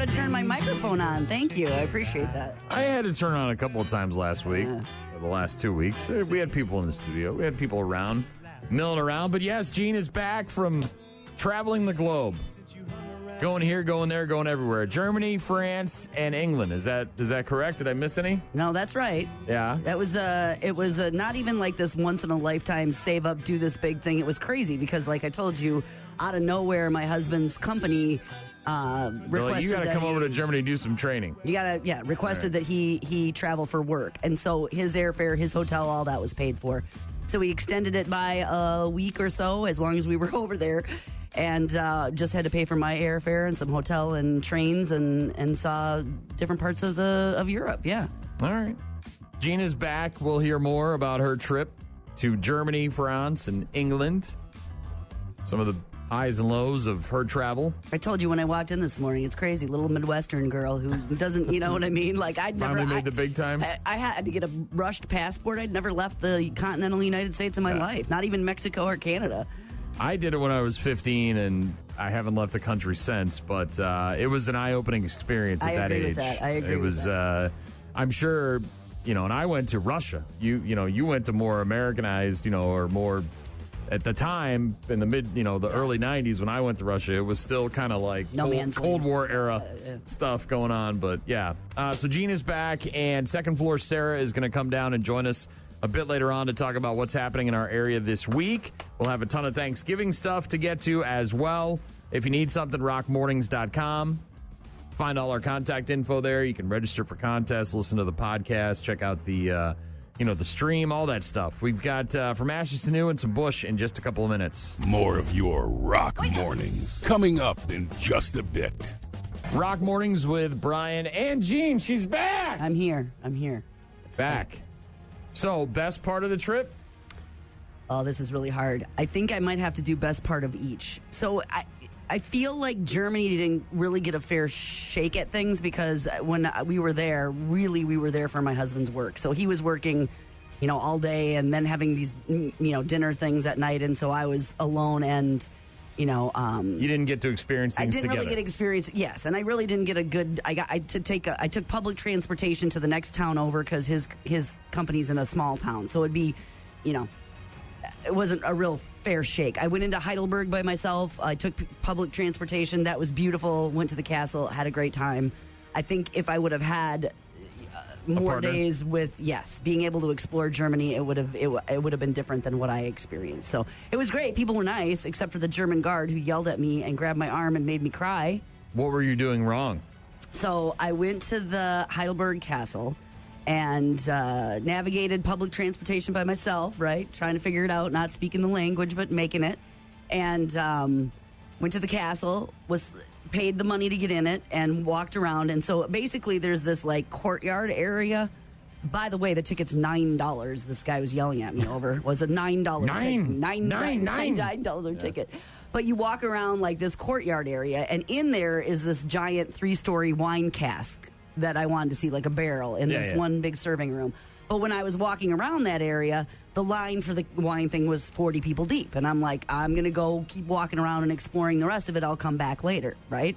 to turn my microphone on. Thank you. I appreciate that. I had to turn on a couple of times last week, or the last 2 weeks. We had people in the studio. We had people around, milling around. But yes, Gene is back from traveling the globe. Going here, going there, going everywhere. Germany, France, and England. Is that correct? Did I miss any? No, that's right. Yeah. That was it was not even like this once in a lifetime save up, do this big thing. It was crazy because, like I told you, out of nowhere, my husband's company requested you got to that come over to Germany and do some training. You got to, requested that he travel for work. And so his airfare, his hotel, all that was paid for. So we extended it by a week or so, as long as we were over there. And just had to pay for my airfare and some hotel and trains and saw different parts of Europe. Yeah. All right. Gina's back. We'll hear more about her trip to Germany, France, and England. Some of the highs and lows of her travel. I told you when I walked in this morning, it's crazy. Little Midwestern girl who doesn't, you know what I mean? Like I'd never finally made the big time. I had to get a rushed passport. I'd never left the continental United States in my life, not even Mexico or Canada. I did it when I was 15, and I haven't left the country since. But it was an eye-opening experience at that age. I agree with that. I'm sure, and I went to Russia. You went to more Americanized, or more. At the time, in the the early 90s, when I went to Russia, it was still kind of like Cold War era stuff going on. But yeah, so Gene is back, and Second Floor Sarah is going to come down and join us a bit later on to talk about what's happening in our area this week. We'll have a ton of Thanksgiving stuff to get to as well. If you need something, rockmornings.com. Find all our contact info there. You can register for contests, listen to the podcast, check out the the stream, all that stuff. We've got From Ashes to New and some Bush in just a couple of minutes. More of your Rock Mornings coming up in just a bit. Rock Mornings with Brian and Gene. She's back. I'm here. It's back. So, best part of the trip? Oh, this is really hard. I think I might have to do best part of each. So I feel like Germany didn't really get a fair shake at things because when we were there, really we were there for my husband's work. So he was working, all day and then having these, dinner things at night. And so I was alone and, you didn't get to experience things together. I didn't really get to experience, yes. And I really didn't get a good, I took public transportation to the next town over because his company's in a small town. So it'd be, it wasn't a real fair shake. I went into Heidelberg by myself. I took public transportation. That was beautiful. Went to the castle. Had a great time. I think if I would have had more days with, being able to explore Germany, it would have been different than what I experienced. So it was great. People were nice, except for the German guard who yelled at me and grabbed my arm and made me cry. What were you doing wrong? So I went to the Heidelberg Castle and navigated public transportation by myself, right? Trying to figure it out, not speaking the language, but making it. And went to the castle, paid the money to get in it, and walked around. And so basically there's this like courtyard area. By the way, the ticket's $9. This guy was yelling at me over. Was a $9 ticket. $9 ticket. But you walk around like this courtyard area, and in there is this giant 3-story wine cask that I wanted to see, like a barrel in this one big serving room. But when I was walking around that area, the line for the wine thing was 40 people deep. And I'm like, I'm going to go keep walking around and exploring the rest of it. I'll come back later, right?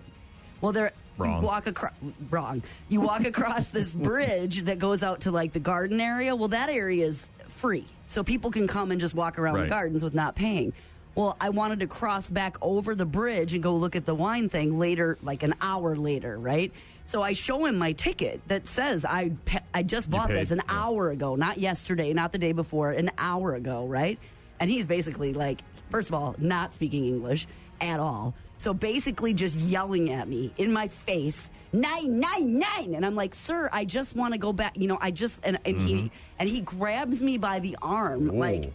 Well, Wrong. You walk across this bridge that goes out to like the garden area. Well, that area is free. So people can come and just walk around the gardens with not paying. Well, I wanted to cross back over the bridge and go look at the wine thing later, like an hour later, right? So I show him my ticket that says I just bought this an hour ago, not yesterday, not the day before, an hour ago, right? And he's basically like, first of all, not speaking English at all. So basically just yelling at me in my face, 999. And I'm like, sir, I just want to go back. He grabs me by the arm,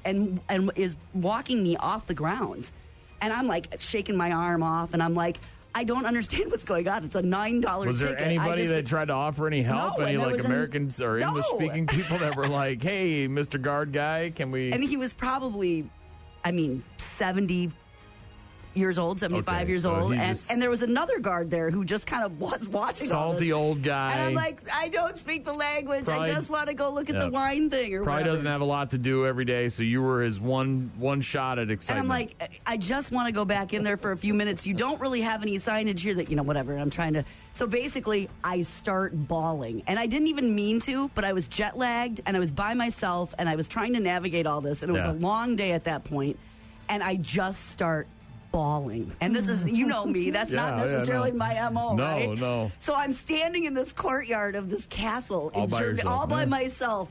and is walking me off the grounds. And I'm like shaking my arm off, and I'm like, I don't understand what's going on. It's a $9 ticket. Was there anybody that tried to offer any help? No, any Americans or English-speaking people that were like, hey, Mr. Guard guy, can we... And he was probably, 70, years old, 75 Okay, years so old. he And just- there was another guard there who just kind of was watching all this. Salty old guy. And I'm like, I don't speak the language. Probably- I just want to go look at Yeah. the wine thing or Probably whatever. doesn't have a lot to do every day, so you were his one shot at And excitement. I'm like, I just want to go back in there for a few minutes. You don't really have any signage here that, whatever. And I'm trying to. So basically, I start bawling. And I didn't even mean to, but I was jet lagged and I was by myself and I was trying to navigate all this. And it was Yeah. a long day at that point. And I just start bawling. And this is, you know me, that's not Yeah, necessarily no. my MO, No, right? no. So I'm standing in this courtyard of this castle All in by Germany, yourself, all by yeah. myself.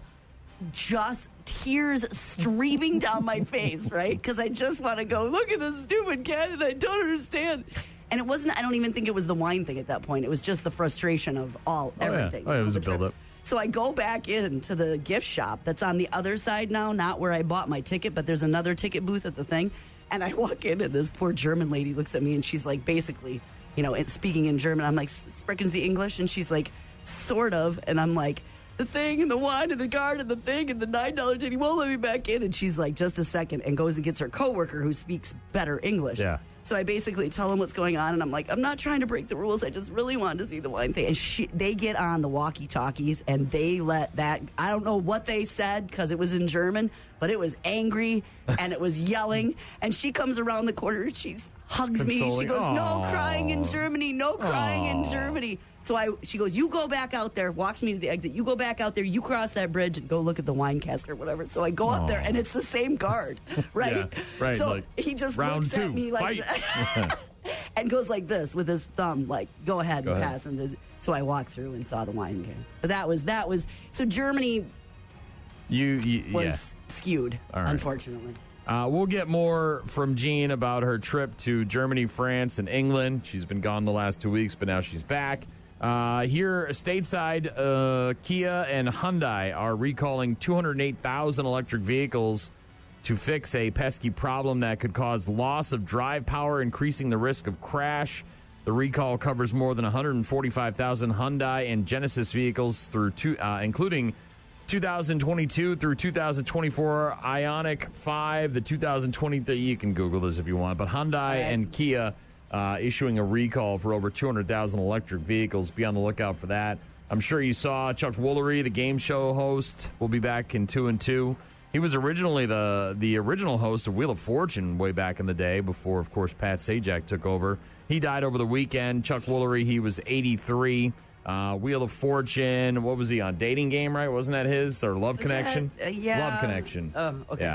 Just tears streaming down my face, right? Because I just want to go, look at this stupid cat and I don't understand. And it wasn't, I don't even think it was the wine thing at that point. It was just the frustration of everything. Oh, yeah, it was The a trip. buildup. So I go back into the gift shop that's on the other side now, not where I bought my ticket, but there's another ticket booth at the thing. And I walk in and this poor German lady looks at me and she's like, basically, it's speaking in German. I'm like, sprechen Sie English? And she's like, sort of. And I'm like, the thing and the wine and the guard and the thing and the $9 ticket, he won't let me back in. And she's like, just a second, and goes and gets her coworker who speaks better English. Yeah. So I basically tell him what's going on, and I'm like, I'm not trying to break the rules. I just really wanted to see the wine thing. And they get on the walkie-talkies, and they let that, I don't know what they said because it was in German, but it was angry, and it was yelling. And she comes around the corner, and she hugs me. She Consoling. goes, no Aw. crying in Germany, no crying in Aw. Germany. So she goes, you go back out there, walks me to the exit. You go back out there, you cross that bridge and go look at the wine cask or whatever. So I go up there and it's the same guard, right? Yeah, right, So like, he just round looks at two, me like fight. and goes like this with his thumb, like, go ahead and ahead. pass. And so I walked through and saw the wine game. But that was so Germany was yeah. skewed, All right. unfortunately. We'll get more from Jean about her trip to Germany, France, and England. She's been gone the last 2 weeks, but now she's back. Here, stateside, Kia and Hyundai are recalling 208,000 electric vehicles to fix a pesky problem that could cause loss of drive power, increasing the risk of crash. The recall covers more than 145,000 Hyundai and Genesis vehicles including 2022 through 2024 Ioniq 5, the 2023, you can Google this if you want, but Hyundai and Kia issuing a recall for over 200,000 electric vehicles. Be on the lookout for that. I'm sure you saw Chuck Woolery, the game show host, will be back in 2 and 2. He was originally the original host of Wheel of Fortune way back in the day before, of course, Pat Sajak took over. He died over the weekend. Chuck Woolery, he was 83. Wheel of Fortune, what was he on? Dating Game, right? Wasn't that his? Or Love Connection? Yeah. Love Connection. Oh, okay.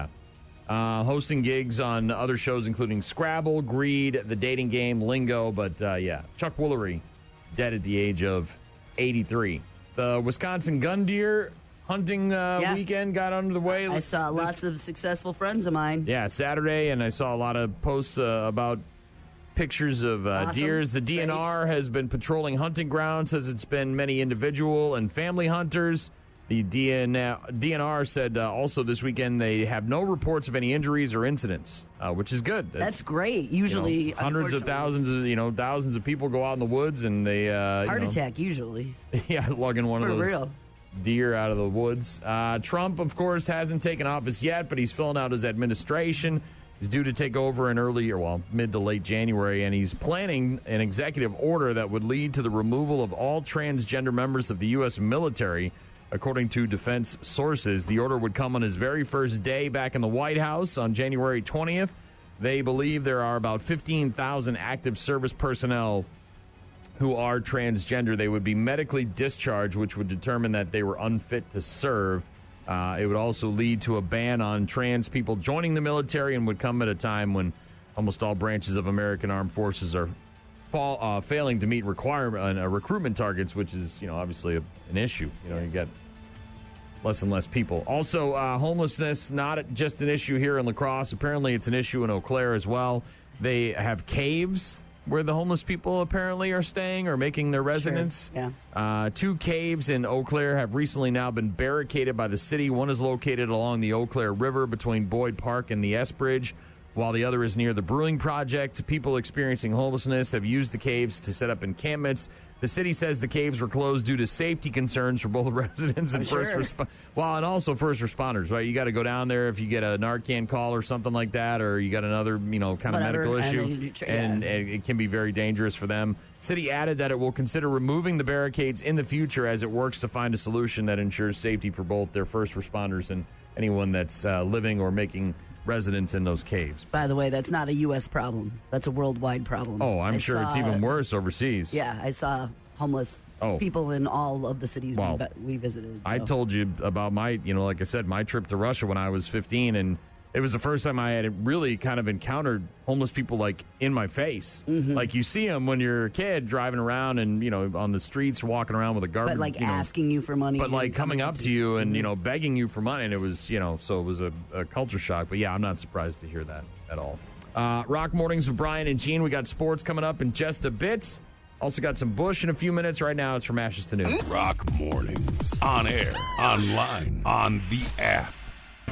Yeah. Hosting gigs on other shows, including Scrabble, Greed, The Dating Game, Lingo. But, Chuck Woolery, dead at the age of 83. The Wisconsin gun deer hunting weekend got under the way. I saw lots of successful friends of mine. Yeah, Saturday, and I saw a lot of posts about pictures of deers. The DNR has been patrolling hunting grounds, says it's been many individual and family hunters. The DNR said also this weekend they have no reports of any injuries or incidents, which is good. That's great. Usually, hundreds of thousands of thousands of people go out in the woods and they heart attack usually. Yeah, lugging one of For those real. deer out of the woods. Trump, of course, hasn't taken office yet, but he's filling out his administration. He's due to take over in mid to late January, and he's planning an executive order that would lead to the removal of all transgender members of the U.S. military, according to defense sources. The order would come on his very first day back in the White House on January 20th. They believe there are about 15,000 active service personnel who are transgender. They would be medically discharged, which would determine that they were unfit to serve. It would also lead to a ban on trans people joining the military and would come at a time when almost all branches of American armed forces are failing to meet recruitment targets, which is, obviously an issue. You get less and less people. Also, homelessness, not just an issue here in La Crosse. Apparently, it's an issue in Eau Claire as well. They have caves where the homeless people apparently are staying or making their residence. Sure. Yeah. 2 caves in Eau Claire have recently now been barricaded by the city. One is located along the Eau Claire River between Boyd Park and the S Bridge. while the other is near the Brewing Project. People experiencing homelessness have used the caves to set up encampments. The city says the caves were closed due to safety concerns for both residents and first and also first responders, right? You got to go down there if you get a Narcan call or something like that, or you got another, kind of medical issue, and it can be very dangerous for them. City added that it will consider removing the barricades in the future as it works to find a solution that ensures safety for both their first responders and anyone that's living or making residents in those caves. By the way, that's not a U.S. problem. That's a worldwide problem. Oh, I'm sure it's even worse overseas. Yeah, I saw homeless people in all of the cities we visited. So. I told you about my, like I said, my trip to Russia when I was 15, and it was the first time I had really kind of encountered homeless people like in my face. Mm-hmm. Like you see them when you're a kid driving around and, on the streets, walking around with a garbage. But asking you for money. But coming up to you and, begging you for money. And it was, so it was a culture shock. But yeah, I'm not surprised to hear that at all. Rock Mornings with Brian and Gene. We got sports coming up in just a bit. Also got some Bush in a few minutes. Right now, it's from Ashes to News. Rock Mornings. On air, online, on the app.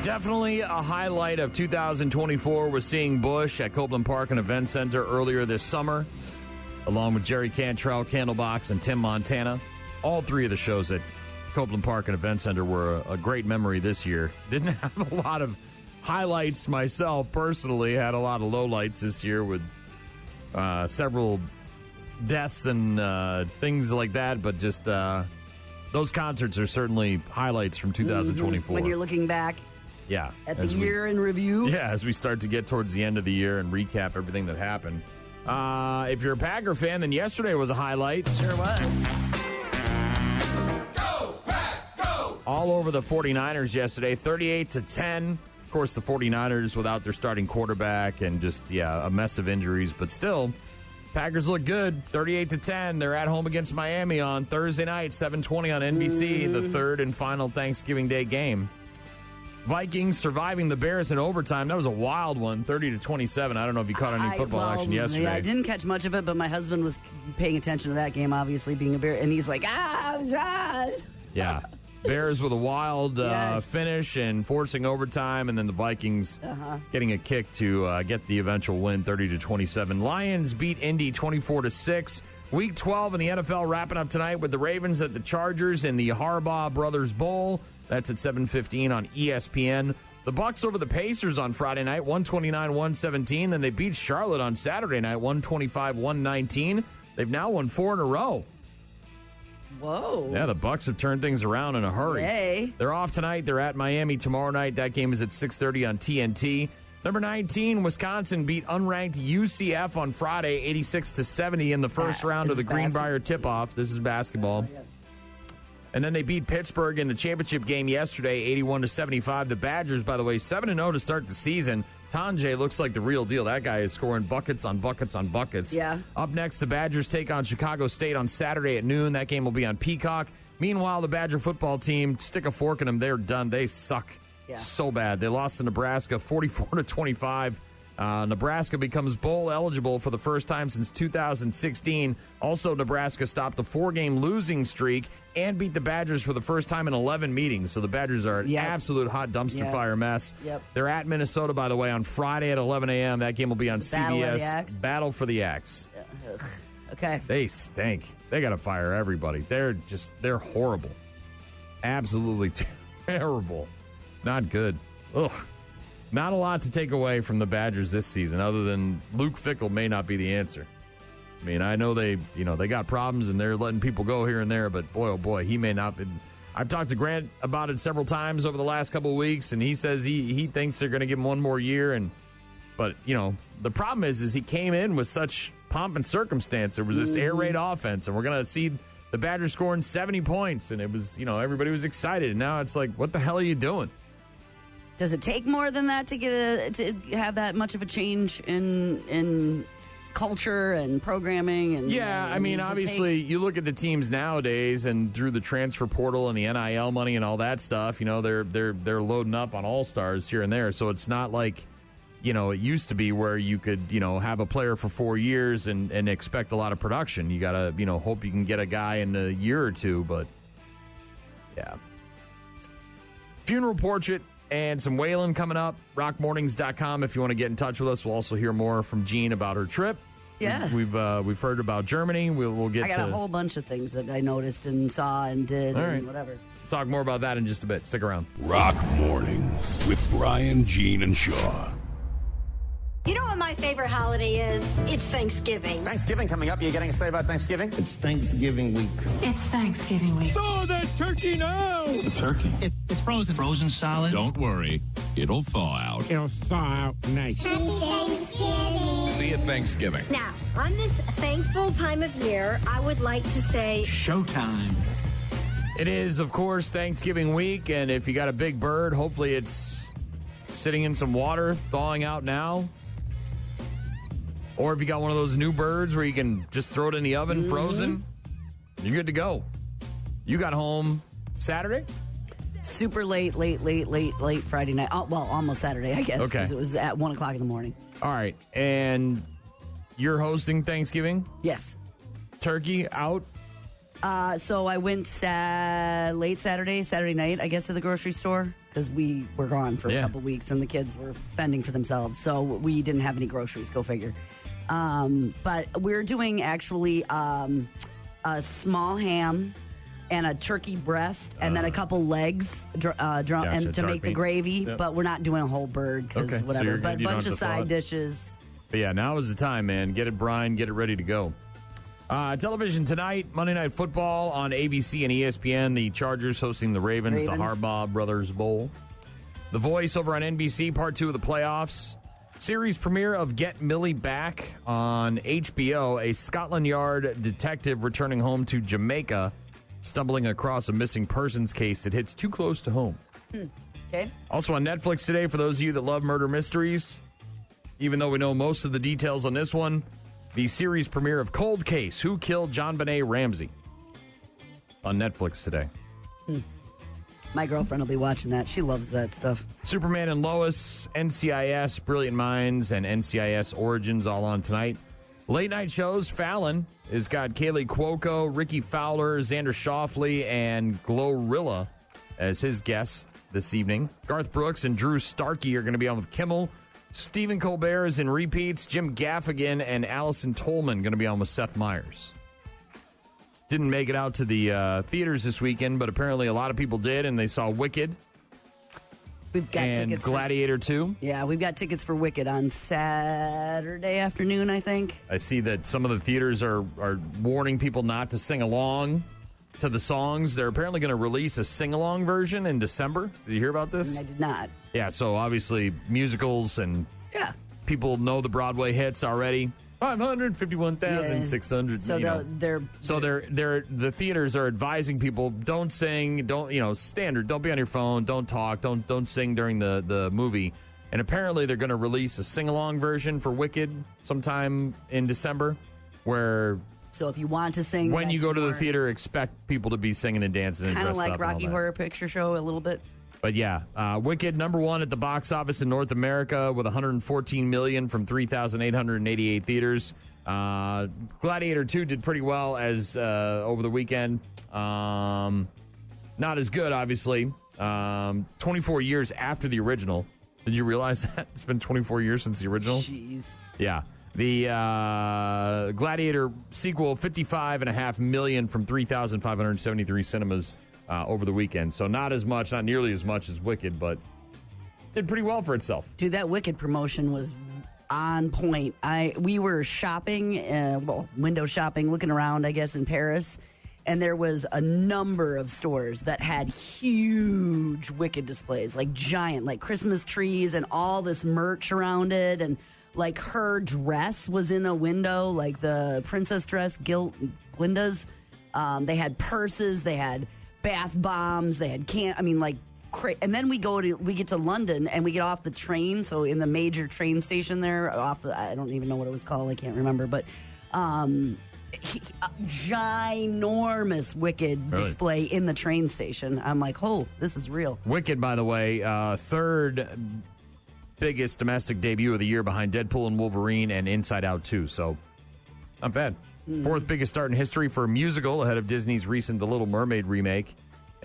Definitely a highlight of 2024 was seeing Bush at Copeland Park and Event Center earlier this summer, along with Jerry Cantrell, Candlebox, and Tim Montana. All three of the shows at Copeland Park and Event Center were a great memory this year. Didn't have a lot of highlights myself personally. Had a lot of lowlights this year with several deaths and things like that, but just those concerts are certainly highlights from 2024. When you're looking back at the year in review. Yeah, as we start to get towards the end of the year and recap everything that happened. If you're a Packer fan, then yesterday was a highlight. Sure was. Go, Pack, go! All over the 49ers yesterday, 38-10. Of course, the 49ers without their starting quarterback and just, a mess of injuries. But still, Packers look good, 38-10. They're at home against Miami on Thursday night, 7:20 on NBC, the third and final Thanksgiving Day game. Vikings surviving the Bears in overtime. That was a wild one, 30-27. I don't know if you caught any football action yesterday. Yeah, I didn't catch much of it, but my husband was paying attention to that game, obviously being a Bear, and he's like, Yeah. Bears with a wild finish and forcing overtime, and then the Vikings getting a kick to get the eventual win, 30-27. Lions beat Indy 24-6. Week 12 in the NFL wrapping up tonight with the Ravens at the Chargers in the Harbaugh Brothers Bowl. That's at 7:15 on ESPN. The Bucs over the Pacers on Friday night, 129-117. Then they beat Charlotte on Saturday night, 125-119. They've now won 4 in a row. Whoa. Yeah, the Bucs have turned things around in a hurry. Hey. They're off tonight. They're at Miami tomorrow night. That game is at 6:30 on TNT. Number 19, Wisconsin beat unranked UCF on Friday, 86-70 in the first round of the Greenbrier tip-off. This is basketball. And then they beat Pittsburgh in the championship game yesterday, 81-75. The Badgers, by the way, 7-0 to start the season. Tanjay looks like the real deal. That guy is scoring buckets on buckets on buckets. Yeah. Up next, the Badgers take on Chicago State on Saturday at noon. That game will be on Peacock. Meanwhile, the Badger football team, stick a fork in them. They're done. They suck so bad. They lost to Nebraska 44-25. Nebraska becomes bowl eligible for the first time since 2016. Also, Nebraska stopped a 4-game losing streak and beat the Badgers for the first time in 11 meetings. So the Badgers are an absolute hot dumpster fire mess. Yep. They're at Minnesota, by the way, on Friday at 11 a.m. That game will be on CBS. Battle for the Axe. Okay. They stink. They got to fire everybody. They're horrible. Absolutely terrible. Not good. Ugh. Not a lot to take away from the Badgers this season other than Luke Fickell may not be the answer. I mean, I know they got problems and they're letting people go here and there, but boy, oh boy, he may not be. I've talked to Grant about it several times over the last couple of weeks, and he says he thinks they're going to give him one more year. But the problem is he came in with such pomp and circumstance. There was this air raid offense, and we're going to see the Badgers scoring 70 points, and it was, everybody was excited. And now it's like, what the hell are you doing? Does it take more than that to have that much of a change in culture and programming? And I mean, obviously, you look at the teams nowadays, and through the transfer portal and the NIL money and all that stuff, they're loading up on all-stars here and there. So it's not like it used to be where you could have a player for 4 years and expect a lot of production. You gotta hope you can get a guy in a year or two. But yeah, funeral portrait and some Waylon coming up. Rockmornings.com if you want to get in touch with us. We'll also hear more from Jean about her trip. Yeah. We've heard about Germany. We'll get I got a whole bunch of things that I noticed and saw and did and whatever. Talk more about that in just a bit. Stick around. Rock Mornings with Brian, Gene, and Shaw. You know what my favorite holiday is? It's Thanksgiving. Thanksgiving coming up. You getting a say about Thanksgiving? It's Thanksgiving week. It's Thanksgiving week. Thaw that turkey now! The turkey? It's frozen. Frozen solid. Don't worry. It'll thaw out. It'll thaw out nice. Happy Thanksgiving. See you at Thanksgiving. Now, on this thankful time of year, I would like to say Showtime. It is, of course, Thanksgiving week, and if you got a big bird, hopefully it's sitting in some water, thawing out now. Or if you got one of those new birds where you can just throw it in the oven, frozen, you're good to go. You got home Saturday? Super late Friday night. Oh, well, almost Saturday, I guess, because it was at 1 o'clock in the morning. All right, and you're hosting Thanksgiving? Yes. Turkey out? So I went late Saturday night, I guess, to the grocery store because we were gone for a couple weeks and the kids were fending for themselves. So we didn't have any groceries, go figure. But we're doing actually a small ham and a turkey breast and then a couple legs and to make the gravy. Yep. But we're not doing a whole bird because whatever. So but a bunch of side dishes. But yeah, now is the time, man. Get it brined, get it ready to go. Television tonight, Monday Night Football on ABC and ESPN. The Chargers hosting the Ravens. The Harbaugh Brothers Bowl. The Voice over on NBC, part 2 of the playoffs. Series premiere of Get Millie Back on HBO. A Scotland Yard detective returning home to Jamaica, stumbling across a missing persons case that hits too close to home. Okay. Also on Netflix today, for those of you that love murder mysteries, even though we know most of the details on this one, the series premiere of Cold Case, Who Killed JonBenet Ramsey, on Netflix today. My girlfriend will be watching that. She loves that stuff. Superman and Lois, NCIS, Brilliant Minds, and NCIS Origins all on tonight. Late night shows, Fallon has got Kaylee Cuoco, Ricky Fowler, Xander Schauffele, and Glorilla as his guests this evening. Garth Brooks and Drew Starkey are going to be on with Kimmel. Stephen Colbert is in repeats. Jim Gaffigan and Allison Tolman going to be on with Seth Meyers. Didn't make it out to the theaters this weekend, but apparently a lot of people did, and they saw Wicked. We've got tickets. Gladiator 2. Yeah, we've got tickets for Wicked on Saturday afternoon, I think. I see that some of the theaters are warning people not to sing along to the songs. They're apparently going to release a sing-along version in December. Did you hear about this? I did not. Yeah, so obviously musicals and people know the Broadway hits already. 551,600. So the theaters are advising people don't sing, standard. Don't be on your phone. Don't talk. Don't sing during the movie. And apparently they're going to release a sing-along version for Wicked sometime in December, where. So if you want to sing, when you go to the theater, expect people to be singing and dancing and dressed up. Kind of like Rocky Horror Picture Show a little bit. But yeah, Wicked #1 at the box office in North America with $114 million from 3,888 theaters. Gladiator 2 did pretty well as over the weekend. Not as good, obviously. 24 years after the original. Did you realize that? It's been 24 years since the original? Jeez. Yeah. The Gladiator sequel, $55.5 million from 3,573 cinemas over the weekend. So not nearly as much as Wicked, but did pretty well for itself. Dude, that Wicked promotion was on point. We were shopping, window shopping, looking around, I guess, in Paris, and there was a number of stores that had huge Wicked displays, like giant, like Christmas trees and all this merch around it, and like her dress was in a window, like the princess dress, Glinda's. They had purses, they had bath bombs, they had and then we get to London and we get off the train. So in the major train station there, I don't even know what it was called, I can't remember, but ginormous Wicked display in the train station. I'm like, oh, this is real. Wicked, by the way, third biggest domestic debut of the year behind Deadpool and Wolverine and Inside Out 2. So not bad. Fourth biggest start in history for a musical ahead of Disney's recent The Little Mermaid remake.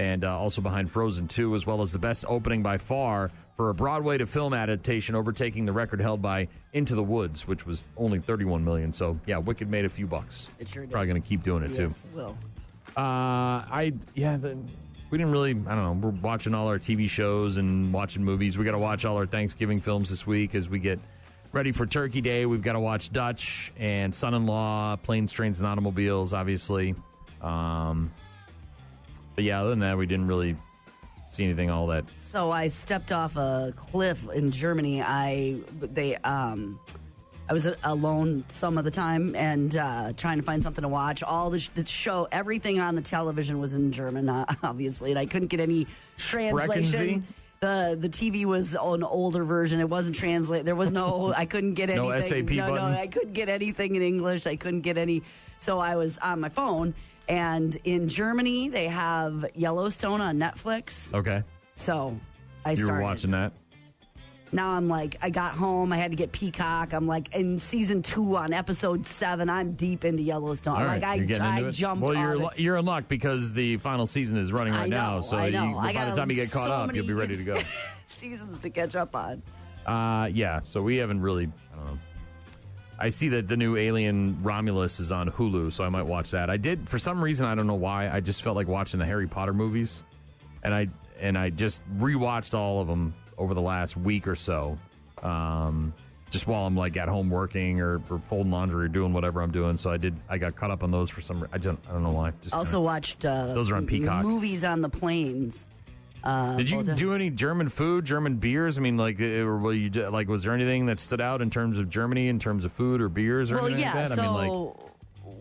and also behind Frozen 2, as well as the best opening by far for a Broadway to film adaptation, overtaking the record held by Into the Woods, which was only $31 million. So, yeah, Wicked made a few bucks. It sure did. Probably going to keep doing it, Yes, too. it will. We didn't really, I don't know, we're watching all our TV shows and watching movies. We got to watch all our Thanksgiving films this week as we get ready for Turkey Day. We've got to watch Dutch and Son-in-Law, Planes, Trains, and Automobiles, obviously. But yeah, other than that, we didn't really see anything all that. So I stepped off a cliff in Germany. I was alone some of the time and trying to find something to watch. All the show, everything on the television was in German, obviously, and I couldn't get any translation. The TV was an older version. It wasn't translated. There was no. I couldn't get anything. No SAP button? No, I couldn't get anything in English. I couldn't get any. So I was on my phone. And in Germany, they have Yellowstone on Netflix. Okay. So I started. You were watching that? Now I'm like, I got home. I had to get Peacock. I'm like, in season 2 on episode 7, I'm deep into Yellowstone. All right, Like, I jumped Well, on it. you're in luck because the final season is running right now. So I know. by the time you get caught up, you'll be ready to go. Seasons to catch up on. Yeah, so we haven't really, I don't know. I see that the new Alien Romulus is on Hulu, so I might watch that. I did, for some reason, I don't know why, I just felt like watching the Harry Potter movies. And I just rewatched all of them over the last week or so, just while I'm like at home working or folding laundry or doing whatever I'm doing. So I got caught up on those for some. I don't know why. Just also watched those are on Peacock. Movies on the planes. Did you do any German food, German beers? I mean, like, was there anything that stood out in terms of Germany, in terms of food or beers or anything like that? So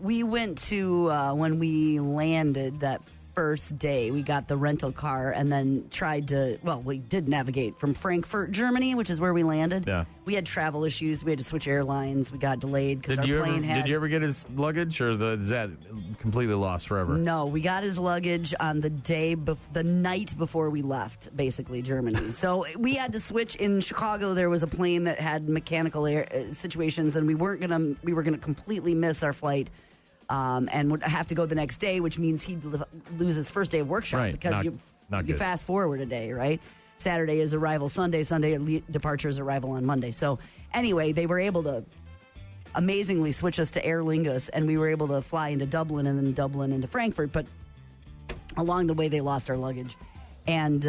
we went to when we landed that first day, we got the rental car and then we did navigate from Frankfurt, Germany, which is where we landed. Yeah. We had travel issues. We had to switch airlines. We got delayed because our plane had... Did you ever get his luggage, or is that completely lost forever? No, we got his luggage on the night before we left, basically, Germany. So we had to switch. In Chicago, there was a plane that had mechanical situations, and we were gonna completely miss our flight. And would have to go the next day, which means he'd lose his first day of workshop, right. because you fast forward a day, right? Saturday is arrival Sunday, departure is arrival on Monday. So anyway, they were able to amazingly switch us to Aer Lingus, and we were able to fly into Dublin and then Dublin into Frankfurt. But along the way, they lost our luggage. And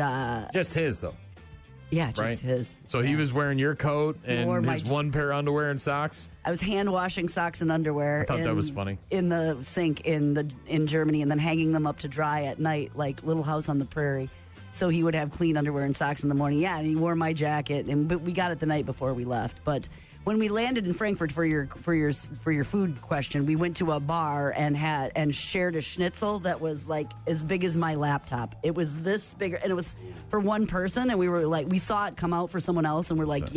just his, though. Yeah, just his. So he was wearing your coat and his one pair of underwear and socks? I was hand washing socks and underwear. I thought that was funny. In the sink in Germany, and then hanging them up to dry at night, like Little House on the Prairie. So he would have clean underwear and socks in the morning. Yeah, and he wore my jacket, but we got it the night before we left. But when we landed in Frankfurt, for your food question, we went to a bar and shared a schnitzel that was like as big as my laptop. It was this big, and it was for one person. And we were like, we saw it come out for someone else, and we're like,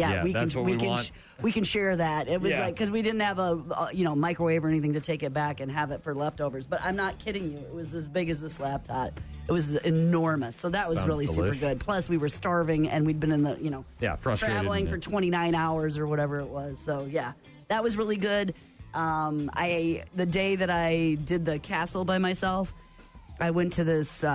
we can share that. It was like, because we didn't have a microwave or anything to take it back and have it for leftovers. But I'm not kidding you, it was as big as this laptop. It was enormous. So that was Sounds really delish. Super good. Plus, we were starving, and we'd been in the, frustrated traveling for 29 hours or whatever it was. So, yeah, that was really good. The day that I did the castle by myself, I went to this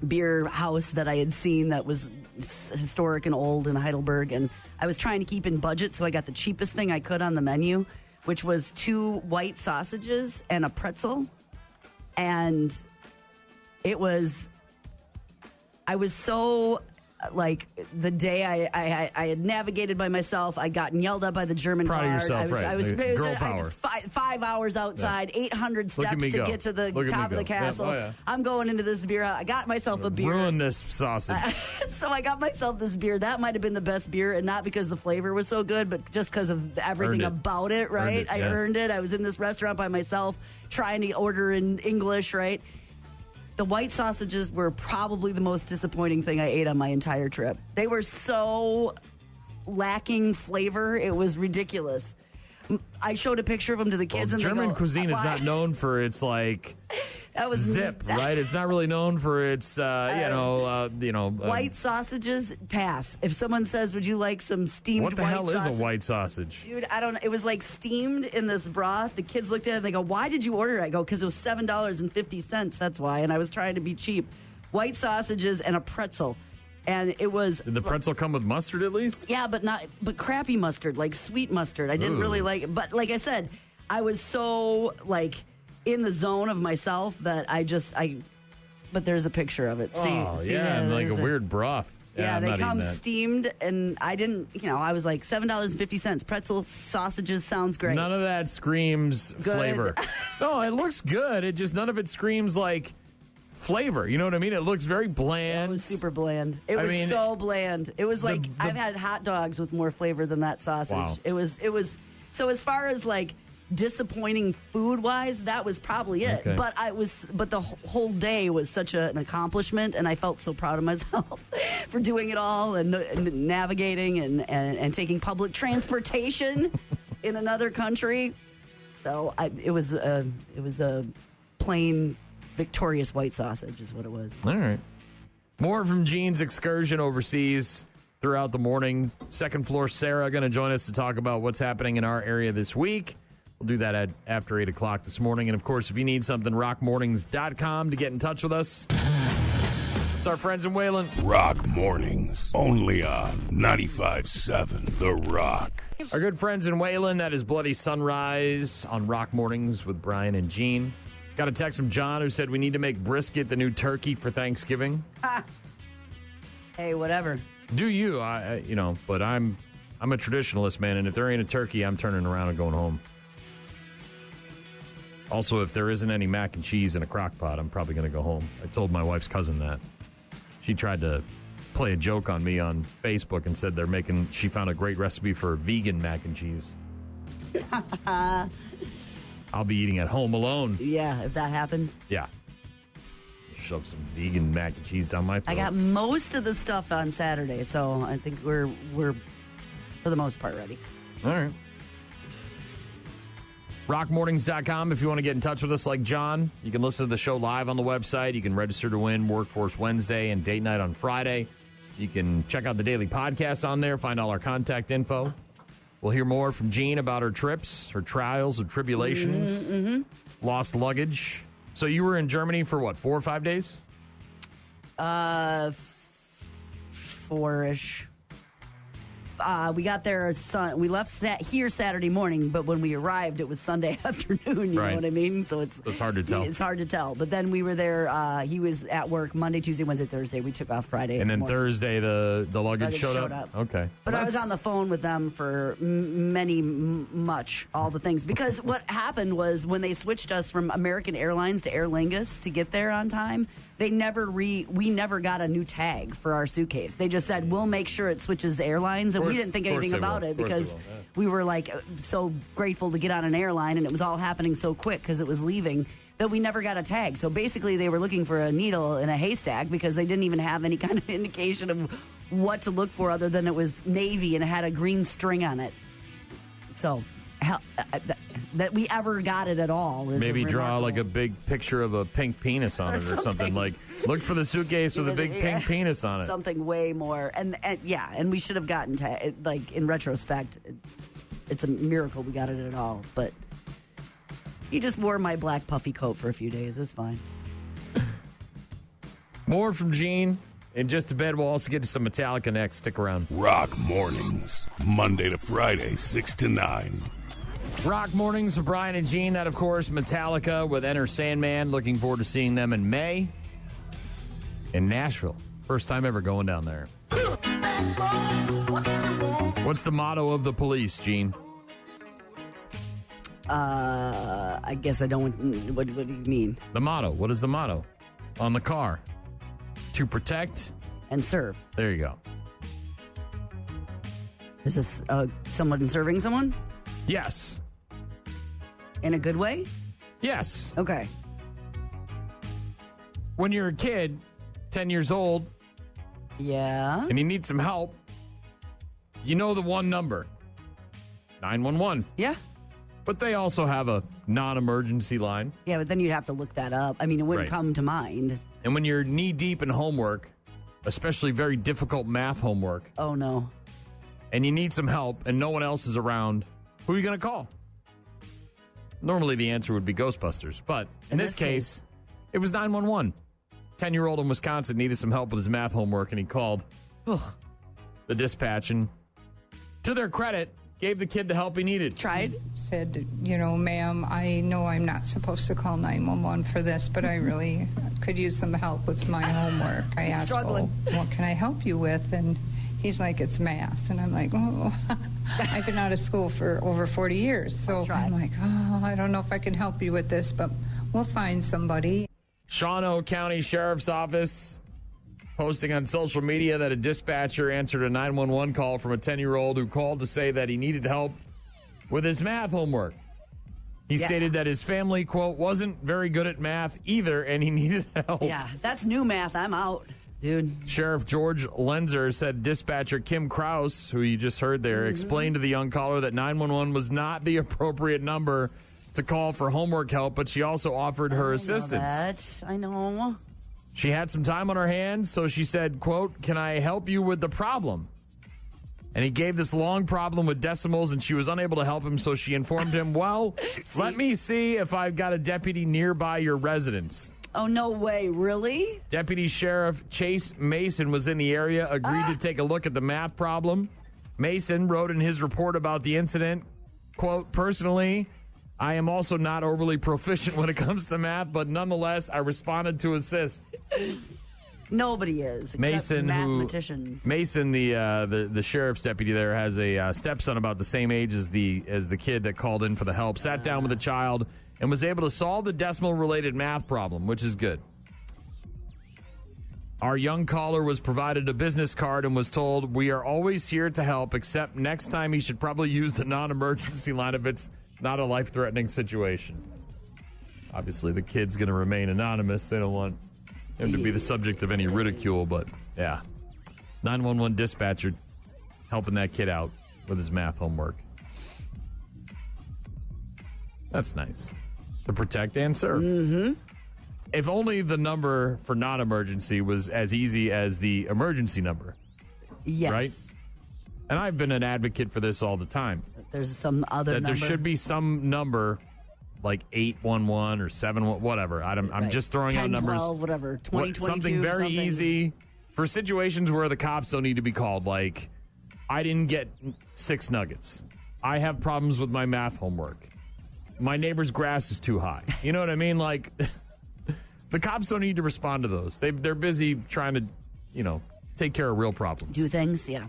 beer house that I had seen that was historic and old in Heidelberg, and I was trying to keep in budget, so I got the cheapest thing I could on the menu, which was 2 white sausages and a pretzel. And I was so, like, the day I had navigated by myself, I gotten yelled at by the German guard. Proud of yourself, right. I was Girl power. 5 hours outside, 800 steps to get to the top of the castle. Yep. Oh, yeah. I'm going into this beer. I got myself a beer. Ruin this sausage. So I got myself this beer. That might have been the best beer, and not because the flavor was so good, but just because of everything about it, right? I earned it. I was in this restaurant by myself trying to order in English, right? The white sausages were probably the most disappointing thing I ate on my entire trip. They were so lacking flavor. It was ridiculous. I showed a picture of them to the kids, and German they go, cuisine is not known for its like zip, right? It's not really known for its white sausages. Pass. If someone says, "Would you like some steamed?" What the hell is a white sausage, dude? I don't know. It was like steamed in this broth. The kids looked at it and they go, "Why did you order it?" I go, "Because it was $7.50. That's why." And I was trying to be cheap. white sausages, and a pretzel. And it was... Did the pretzel come with mustard at least? Yeah, but crappy mustard, like sweet mustard. I didn't really like it. But like I said, I was so like in the zone of myself that but there's a picture of it. See yeah, that? like a weird broth. Yeah, they come steamed, and I didn't, I was like $7.50. Pretzel, sausages, sounds great. None of that screams flavor. No, it looks good. It just, none of it screams like flavor. You know what I mean? It looks very bland. It was super bland. It was so bland. It was like, I've had hot dogs with more flavor than that sausage. Wow. It was, so as far as like, disappointing food-wise, that was probably it. Okay. But the whole day was such an accomplishment, and I felt so proud of myself for doing it all and navigating and taking public transportation in another country. So it was a plain victorious white sausage is what it was. All right. More from Gene's excursion overseas throughout the morning. Second floor Sarah going to join us to talk about what's happening in our area this week. We'll do that after 8 o'clock this morning. And, of course, if you need something, rockmornings.com to get in touch with us. It's our friends in Wayland. Rock Mornings, only on 95.7 The Rock. Our good friends in Wayland, that is Bloody Sunrise on Rock Mornings with Brian and Gene. Got a text from John who said we need to make brisket the new turkey for Thanksgiving. Hey, whatever. Do you? But I'm a traditionalist, man, and if there ain't a turkey, I'm turning around and going home. Also, if there isn't any mac and cheese in a crock pot, I'm probably going to go home. I told my wife's cousin that. She tried to play a joke on me on Facebook and said she found a great recipe for vegan mac and cheese. I'll be eating at home alone. Yeah, if that happens. Yeah. Shove some vegan mac and cheese down my throat. I got most of the stuff on Saturday, so I think we're for the most part ready. All right. rockmornings.com if you want to get in touch with us like John. You can listen to the show live on the website. You can register to win Workforce Wednesday and Date Night on Friday. You can check out the daily podcast on there, find all our contact info. We'll hear more from Jean about her trips, her trials and tribulations, lost luggage. So you were in Germany for what, 4 or 5 days? 4-ish. We got there. We left here Saturday morning, but when we arrived, it was Sunday afternoon. You know what I mean? So it's hard to tell. It's hard to tell. But then we were there. He was at work Monday, Tuesday, Wednesday, Thursday. We took off Friday. And then Thursday, the luggage showed up? Okay. But I was on the phone with them for all the things. Because what happened was when they switched us from American Airlines to Aer Lingus to get there on time, we never got a new tag for our suitcase. They just said, we'll make sure it switches airlines. And we didn't think anything about it because we were like so grateful to get on an airline, and it was all happening so quick because it was leaving that we never got a tag. So basically they were looking for a needle in a haystack because they didn't even have any kind of indication of what to look for other than it was navy and it had a green string on it. So that we ever got it at all is maybe draw like a big picture of a pink penis on it or something. Like look for the suitcase with a big pink penis on it. Something way more. And we should have gotten like in retrospect, it's a miracle we got it at all. But he just wore my black puffy coat for a few days. It was fine. More from Gene. In just a bit, we'll also get to some Metallica next. Stick around. Rock Mornings, Monday to Friday, 6 to 9. Rock Mornings with Brian and Gene. That, of course, Metallica with Enter Sandman. Looking forward to seeing them in May in Nashville. First time ever going down there. What's the motto of the Police, Gene? I guess I don't. What do you mean? The motto. What is the motto on the car? To protect and serve. There you go. Is this someone serving someone? Yes. In a good way? Yes. Okay. When you're a kid, 10 years old, yeah, and you need some help, you know the one number, 911. Yeah. But they also have a non-emergency line. Yeah, but then you'd have to look that up. I mean, it wouldn't come to mind. And when you're knee-deep in homework, especially very difficult math homework. Oh, no. And you need some help and no one else is around, who are you going to call? Normally the answer would be Ghostbusters. But in this case, it was 911. 10-year-old in Wisconsin needed some help with his math homework, and he called the dispatch, and to their credit, gave the kid the help he needed. Tried? Said, ma'am, I know I'm not supposed to call 911 for this, but I really could use some help with my homework. I asked, struggling. What can I help you with? And he's like, it's math. And I'm like, I've been out of school for over 40 years. So I'm like, I don't know if I can help you with this, but we'll find somebody. Shawano County Sheriff's Office posting on social media that a dispatcher answered a 911 call from a 10-year-old who called to say that he needed help with his math homework. He stated that his family, quote, wasn't very good at math either, and he needed help. Yeah, if that's new math, I'm out, dude. Sheriff George Lenzer said dispatcher Kim Krause, who you just heard there, explained to the young caller that 911 was not the appropriate number to call for homework help, but she also offered her assistance. I know. She had some time on her hands, so she said, quote, can I help you with the problem? And he gave this long problem with decimals, and she was unable to help him, so she informed him, well, let me see if I've got a deputy nearby your residence. Oh, no way. Really? Deputy Sheriff Chase Mason was in the area, agreed to take a look at the math problem. Mason wrote in his report about the incident, quote, personally, I am also not overly proficient when it comes to math, but nonetheless, I responded to assist. Nobody is. Mason, mathematicians. Mason, the sheriff's deputy there, has a stepson about the same age as the kid that called in for the help. Sat down with the child and was able to solve the decimal-related math problem, which is good. Our young caller was provided a business card and was told, we are always here to help, except next time he should probably use the non-emergency line if it's not a life-threatening situation. Obviously, the kid's going to remain anonymous. They don't want him to be the subject of any ridicule, but yeah. 911 dispatcher helping that kid out with his math homework. That's nice. To protect and serve. Mm-hmm. If only the number for non-emergency was as easy as the emergency number. Yes. Right? And I've been an advocate for this all the time. There's some other number. There should be some number like 811 or 7, whatever. I'm just throwing 10, out numbers. 12, whatever. 2022. Something very easy for situations where the cops don't need to be called. Like, I didn't get 6 nuggets. I have problems with my math homework. My neighbor's grass is too high. You know what I mean? Like, the cops don't need to respond to those. They're busy trying to, take care of real problems. Do things, yeah.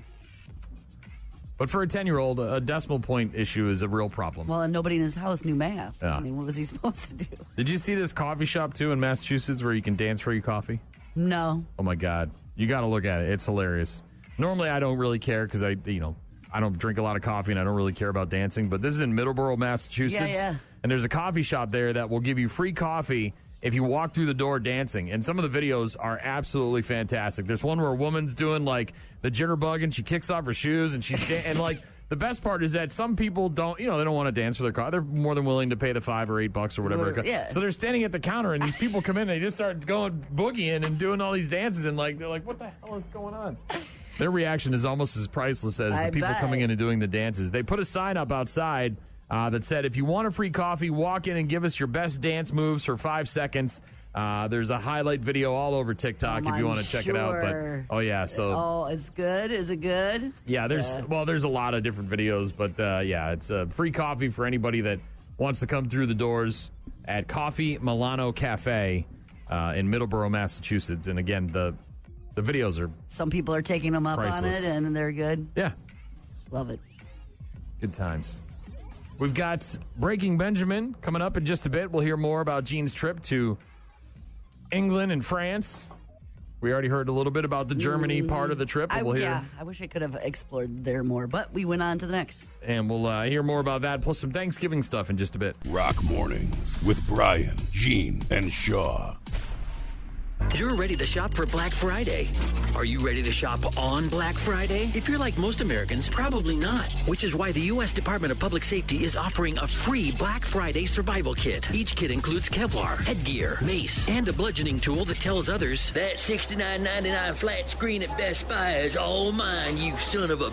But for a 10-year-old, a decimal point issue is a real problem. Well, and nobody in his house knew math. Yeah. I mean, what was he supposed to do? Did you see this coffee shop, too, in Massachusetts where you can dance for your coffee? No. Oh, my God. You got to look at it. It's hilarious. Normally, I don't really care because I don't drink a lot of coffee and I don't really care about dancing. But this is in Middleborough, Massachusetts. Yeah. And there's a coffee shop there that will give you free coffee if you walk through the door dancing. And some of the videos are absolutely fantastic. There's one where a woman's doing like the jitterbug and she kicks off her shoes and she's and like the best part is that some people don't, they don't want to dance for their coffee. They're more than willing to pay the $5 or $8 or whatever. Yeah. So they're standing at the counter and these people come in and they just start going boogieing and doing all these dances and they're like, what the hell is going on? Their reaction is almost as priceless as the people coming in and doing the dances. They put a sign up outside that said, if you want a free coffee, walk in and give us your best dance moves for 5 seconds. There's a highlight video all over TikTok if you want to check it out. But it's good. Is it good? Yeah, there's a lot of different videos, but it's a free coffee for anybody that wants to come through the doors at Coffee Milano Cafe in Middleborough, Massachusetts. And again, the videos are some people are taking them up priceless. on it, and they're good. Yeah, love it. Good times. We've got Breaking Benjamin coming up in just a bit. We'll hear more about Gene's trip to England and France. We already heard a little bit about the Germany part of the trip. But we'll hear. I wish I could have explored there more, but we went on to the next. And we'll hear more about that, plus some Thanksgiving stuff in just a bit. Rock Mornings with Brian, Gene, and Shaw. You're ready to shop for Black Friday. Are you ready to shop on Black Friday? If you're like most Americans, probably not. Which is why the U.S. Department of Public Safety is offering a free Black Friday survival kit. Each kit includes Kevlar, headgear, mace, and a bludgeoning tool that tells others that $69.99 flat screen at Best Buy is all mine, you son of a...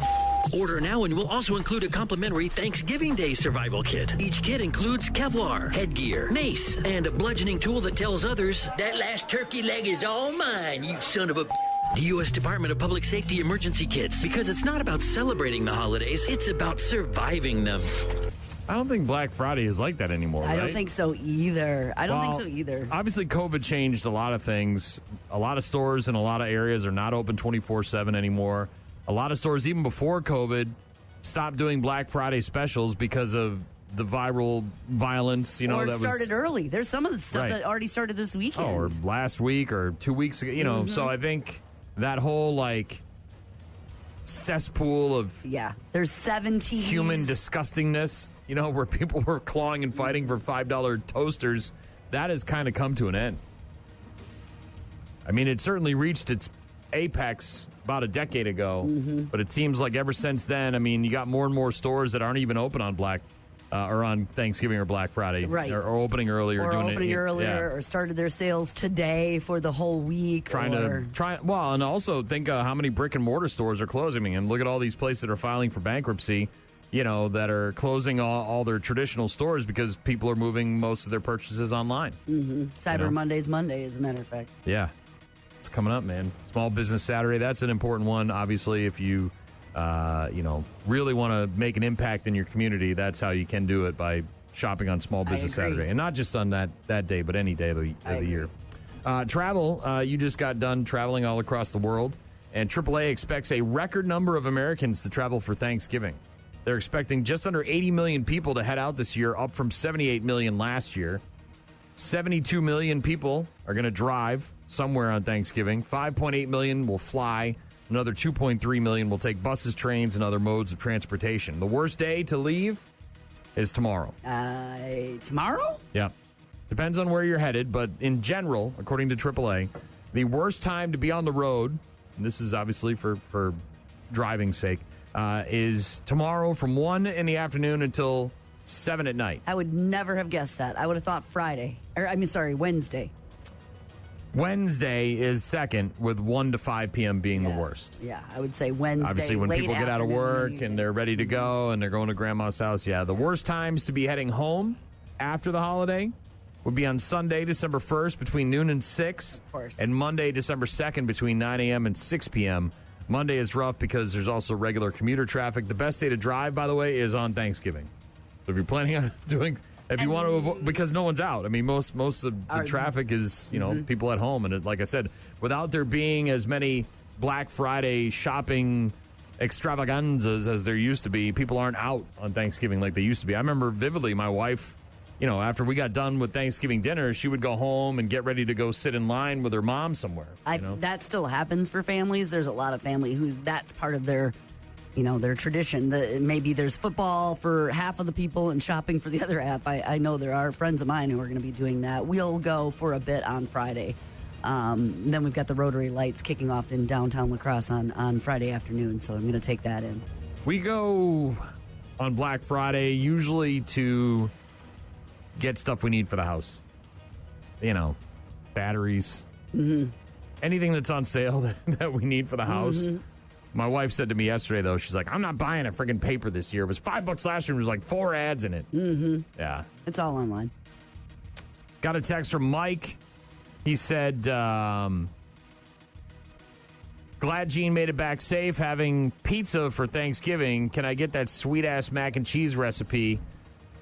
Order now and we'll also include a complimentary Thanksgiving Day survival kit. Each kit includes Kevlar, headgear, mace, and a bludgeoning tool that tells others, "That last turkey leg is all mine, you son of a..." The U.S. Department of Public Safety emergency kits, because it's not about celebrating the holidays, it's about surviving them. I don't think Black Friday is like that anymore, I don't think so either. Obviously, COVID changed a lot of things. A lot of stores in a lot of areas are not open 24/7 anymore. A lot of stores, even before COVID, stopped doing Black Friday specials because of the viral violence. Or that started early. There's some of the stuff that already started this weekend. Oh, or last week or 2 weeks ago. You know, so I think that whole, like, cesspool of there's 17 human disgustingness, you know, where people were clawing and fighting for $5 toasters, that has kind of come to an end. I mean, it certainly reached its apex about a decade ago, but it seems like ever since then, I mean, you got more and more stores that aren't even open on or on Thanksgiving or Black Friday, or opening earlier, or started their sales today for the whole week. And also think how many brick and mortar stores are closing. I mean, and look at all these places that are filing for bankruptcy, you know, that are closing all their traditional stores because people are moving most of their purchases online. Cyber Monday's Monday, as a matter of fact. Yeah, it's coming up, man. Small Business Saturday, that's an important one. Obviously, if you really want to make an impact in your community, that's how you can do it, by shopping on Small Business Saturday. And not just on that day, but any day of the year. Travel, you just got done traveling all across the world, and AAA expects a record number of Americans to travel for Thanksgiving. They're expecting just under 80 million people to head out this year, up from 78 million last year. 72 million people are going to drive somewhere on Thanksgiving. 5.8 million will fly. Another 2.3 million will take buses, trains, and other modes of transportation. The worst day to leave is tomorrow. Tomorrow? Yeah. Depends on where you're headed, but in general, according to AAA, the worst time to be on the road, and this is obviously for driving's sake, is tomorrow from 1 in the afternoon until 7 at night. I would never have guessed that. I would have thought Wednesday. Wednesday is second, with 1 to 5 p.m. being the worst. Yeah, I would say Wednesday. Obviously, when people get out of work and they're ready to go and they're going to grandma's house, the worst times to be heading home after the holiday would be on Sunday, December 1st, between noon and 6. Of course. And Monday, December 2nd, between 9 a.m. and 6 p.m. Monday is rough because there's also regular commuter traffic. The best day to drive, by the way, is on Thanksgiving. So if you're planning on if you want to avoid, because no one's out. I mean, most of the traffic is, people at home. And like I said, without there being as many Black Friday shopping extravaganzas as there used to be, people aren't out on Thanksgiving like they used to be. I remember vividly my wife, after we got done with Thanksgiving dinner, she would go home and get ready to go sit in line with her mom somewhere. That still happens for families. There's a lot of family who that's part of their tradition. Maybe there's football for half of the people and shopping for the other half. I know there are friends of mine who are going to be doing that. We'll go for a bit on Friday. Then we've got the Rotary Lights kicking off in downtown La Crosse on Friday afternoon, so I'm going to take that in. We go on Black Friday usually to get stuff we need for the house. Batteries. Anything that's on sale that we need for the house. My wife said to me yesterday, though, she's like, I'm not buying a friggin' paper this year. It was $5 last year. There was like 4 ads in it. Yeah. It's all online. Got a text from Mike. He said, glad Gene made it back safe having pizza for Thanksgiving. Can I get that sweet-ass mac and cheese recipe?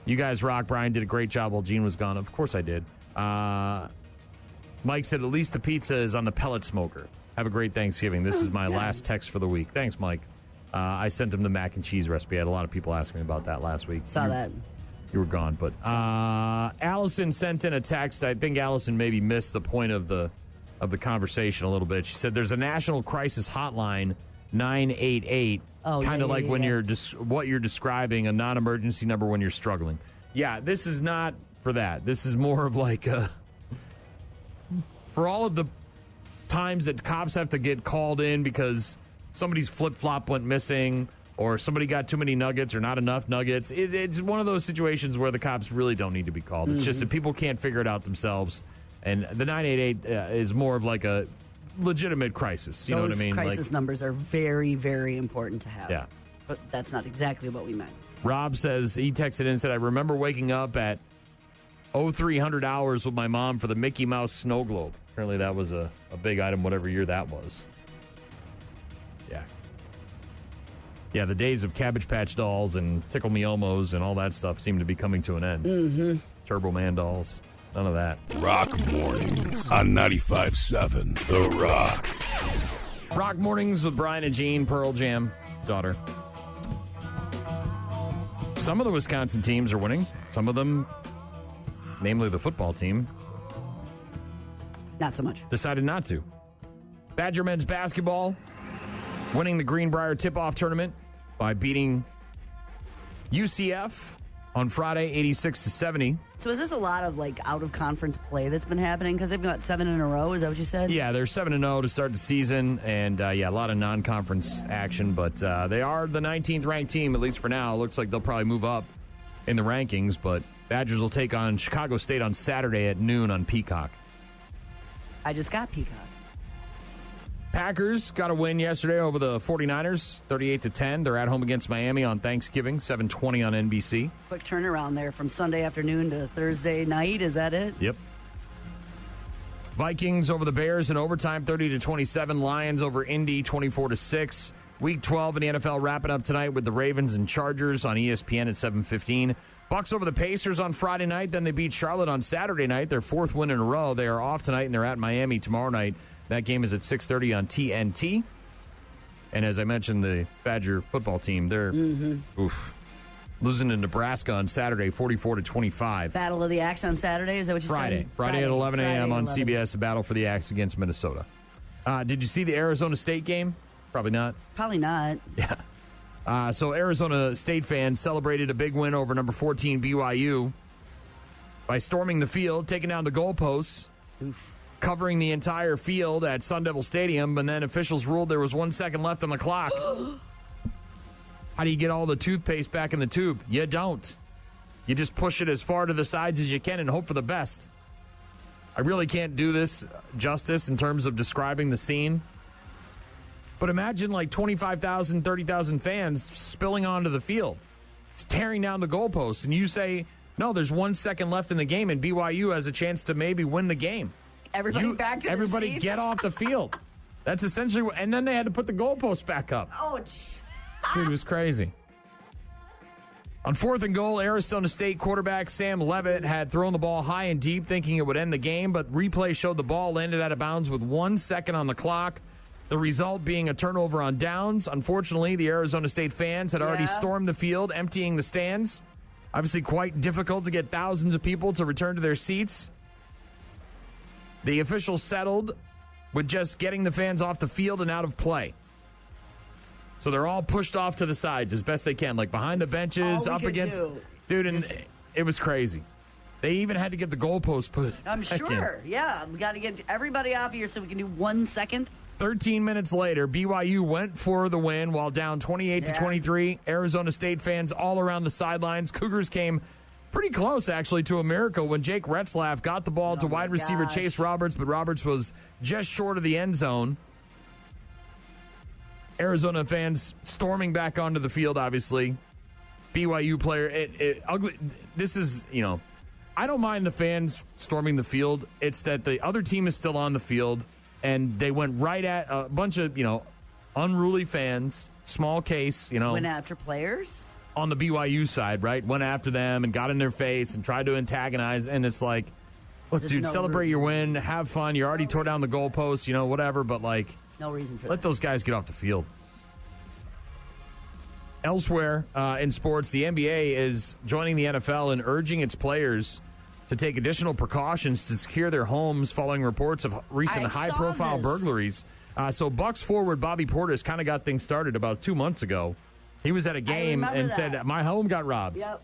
You guys rock. Brian did a great job while Gene was gone. Of course I did. Mike said, at least the pizza is on the pellet smoker. Have a great Thanksgiving. This is my last text for the week. Thanks, Mike. I sent him the mac and cheese recipe. I had a lot of people asking me about that last week. Saw that. You were gone. But Allison sent in a text. I think Allison maybe missed the point of the conversation a little bit. She said there's a national crisis hotline, 988. Kind of like when you're what you're describing, a non-emergency number when you're struggling. Yeah, this is not for that. This is more of like for all of the times that cops have to get called in because somebody's flip-flop went missing or somebody got too many nuggets or not enough nuggets. It's one of those situations where the cops really don't need to be called. It's just that people can't figure it out themselves. And the 988 is more of like a legitimate crisis. You know what I mean? Those crisis numbers are very, very important to have. Yeah. But that's not exactly what we meant. Rob says, he texted in and said, I remember waking up at 0300 hours with my mom for the Mickey Mouse snow globe. Apparently that was a big item, whatever year that was. Yeah. Yeah, the days of Cabbage Patch dolls and Tickle Me Elmos and all that stuff seem to be coming to an end. Mm-hmm. Turbo Man dolls. None of that. Rock Mornings on 95.7 The Rock. Rock Mornings with Brian and Jean, Pearl Jam daughter. Some of the Wisconsin teams are winning. Some of them, namely the football team, not so much. Decided not to. Badger men's basketball winning the Greenbrier tip-off tournament by beating UCF on Friday, 86-70. So is this a lot of out-of-conference play that's been happening? Because they've got 7 in a row. Is that what you said? Yeah, they're 7-0 to start the season, and a lot of non-conference action. But they are the 19th ranked team, at least for now. It looks like they'll probably move up in the rankings. But Badgers will take on Chicago State on Saturday at noon on Peacock. I just got Peacock. Packers got a win yesterday over the 49ers, 38-10. They're at home against Miami on Thanksgiving, 7:20 on NBC. Quick turnaround there from Sunday afternoon to Thursday night. Is that it? Yep. Vikings over the Bears in overtime, 30-27. Lions over Indy, 24-6. Week 12 in the NFL wrapping up tonight with the Ravens and Chargers on ESPN at 7:15. Bucks over the Pacers on Friday night. Then they beat Charlotte on Saturday night. Their 4th win in a row. They are off tonight, and they're at Miami tomorrow night. That game is at 6:30 on TNT. And as I mentioned, the Badger football team, they're losing to Nebraska on Saturday, 44-25. Battle of the Axe on Saturday. Is that what you said? Friday at 11 a.m. on CBS, a battle for the Axe against Minnesota. Did you see the Arizona State game? Probably not. Probably not. Yeah. So Arizona State fans celebrated a big win over number 14 BYU by storming the field, taking down the goalposts, covering the entire field at Sun Devil Stadium, and then officials ruled there was 1 second left on the clock. How do you get all the toothpaste back in the tube? You don't. You just push it as far to the sides as you can and hope for the best. I really can't do this justice in terms of describing the scene. But imagine 25,000, 30,000 fans spilling onto the field. It's tearing down the goalposts. And you say, no, there's 1 second left in the game and BYU has a chance to maybe win the game. Everybody back to their seats? Get off the field. That's essentially what, and then they had to put the goalposts back up. Oh, dude, it was crazy. On 4th and goal, Arizona State quarterback Sam Levitt had thrown the ball high and deep, thinking it would end the game, but replay showed the ball landed out of bounds with 1 second on the clock. The result being a turnover on downs. Unfortunately, the Arizona State fans had already stormed the field, emptying the stands. Obviously quite difficult to get thousands of people to return to their seats. The officials settled with just getting the fans off the field and out of play. So they're all pushed off to the sides as best they can, behind the benches, up against. Dude, and it was crazy. They even had to get the goalpost put. I'm sure. Yeah, we got to get everybody off here so we can do 1 second. 13 minutes later, BYU went for the win while down 28-23. Arizona State fans all around the sidelines. Cougars came pretty close, actually, to a miracle when Jake Retzlaff got the ball to wide receiver Chase Roberts, but Roberts was just short of the end zone. Arizona fans storming back onto the field, obviously. BYU player, ugly. This is, I don't mind the fans storming the field. It's that the other team is still on the field, and they went right at a bunch of, unruly fans, small case, Went after players? On the BYU side, right? Went after them and got in their face and tried to antagonize, and it's like, look, dude, celebrate your win, have fun. You already tore down the goalposts, whatever, but no reason for let those guys get off the field. Elsewhere in sports, the NBA is joining the NFL in urging its players to take additional precautions to secure their homes following reports of recent high-profile burglaries. So Bucks forward Bobby Portis kind of got things started about 2 months ago. He was at a game and said, my home got robbed. Yep.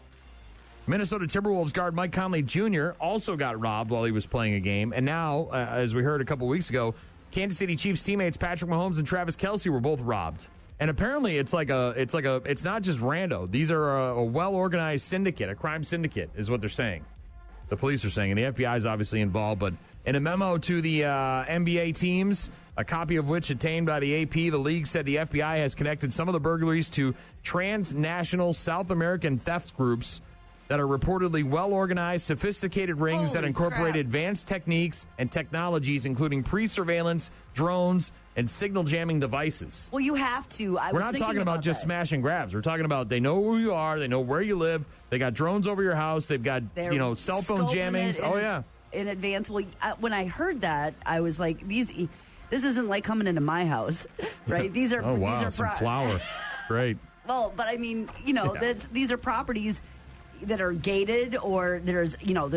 Minnesota Timberwolves guard Mike Conley Jr. also got robbed while he was playing a game. And now, as we heard a couple weeks ago, Kansas City Chiefs teammates Patrick Mahomes and Travis Kelce were both robbed. And apparently it's not just rando. These are a well-organized syndicate, a crime syndicate is what they're saying. the police are saying. And the FBI is obviously involved. But in a memo to the NBA teams, a copy of which obtained by the AP, the league said the FBI has connected some of the burglaries to transnational South American theft groups that are reportedly well-organized, sophisticated rings that incorporate advanced techniques and technologies, including pre-surveillance, drones, and signal jamming devices. Well, you have to. We're not talking about just smash and grabs. We're talking about they know who you are, they know where you live, they got drones over your house, they've got cell phone jammings. In advance. Well, when I heard that, I was like, this isn't like coming into my house, right? These are these are some flour. Great. Well, but I mean, these are properties that are gated, or there's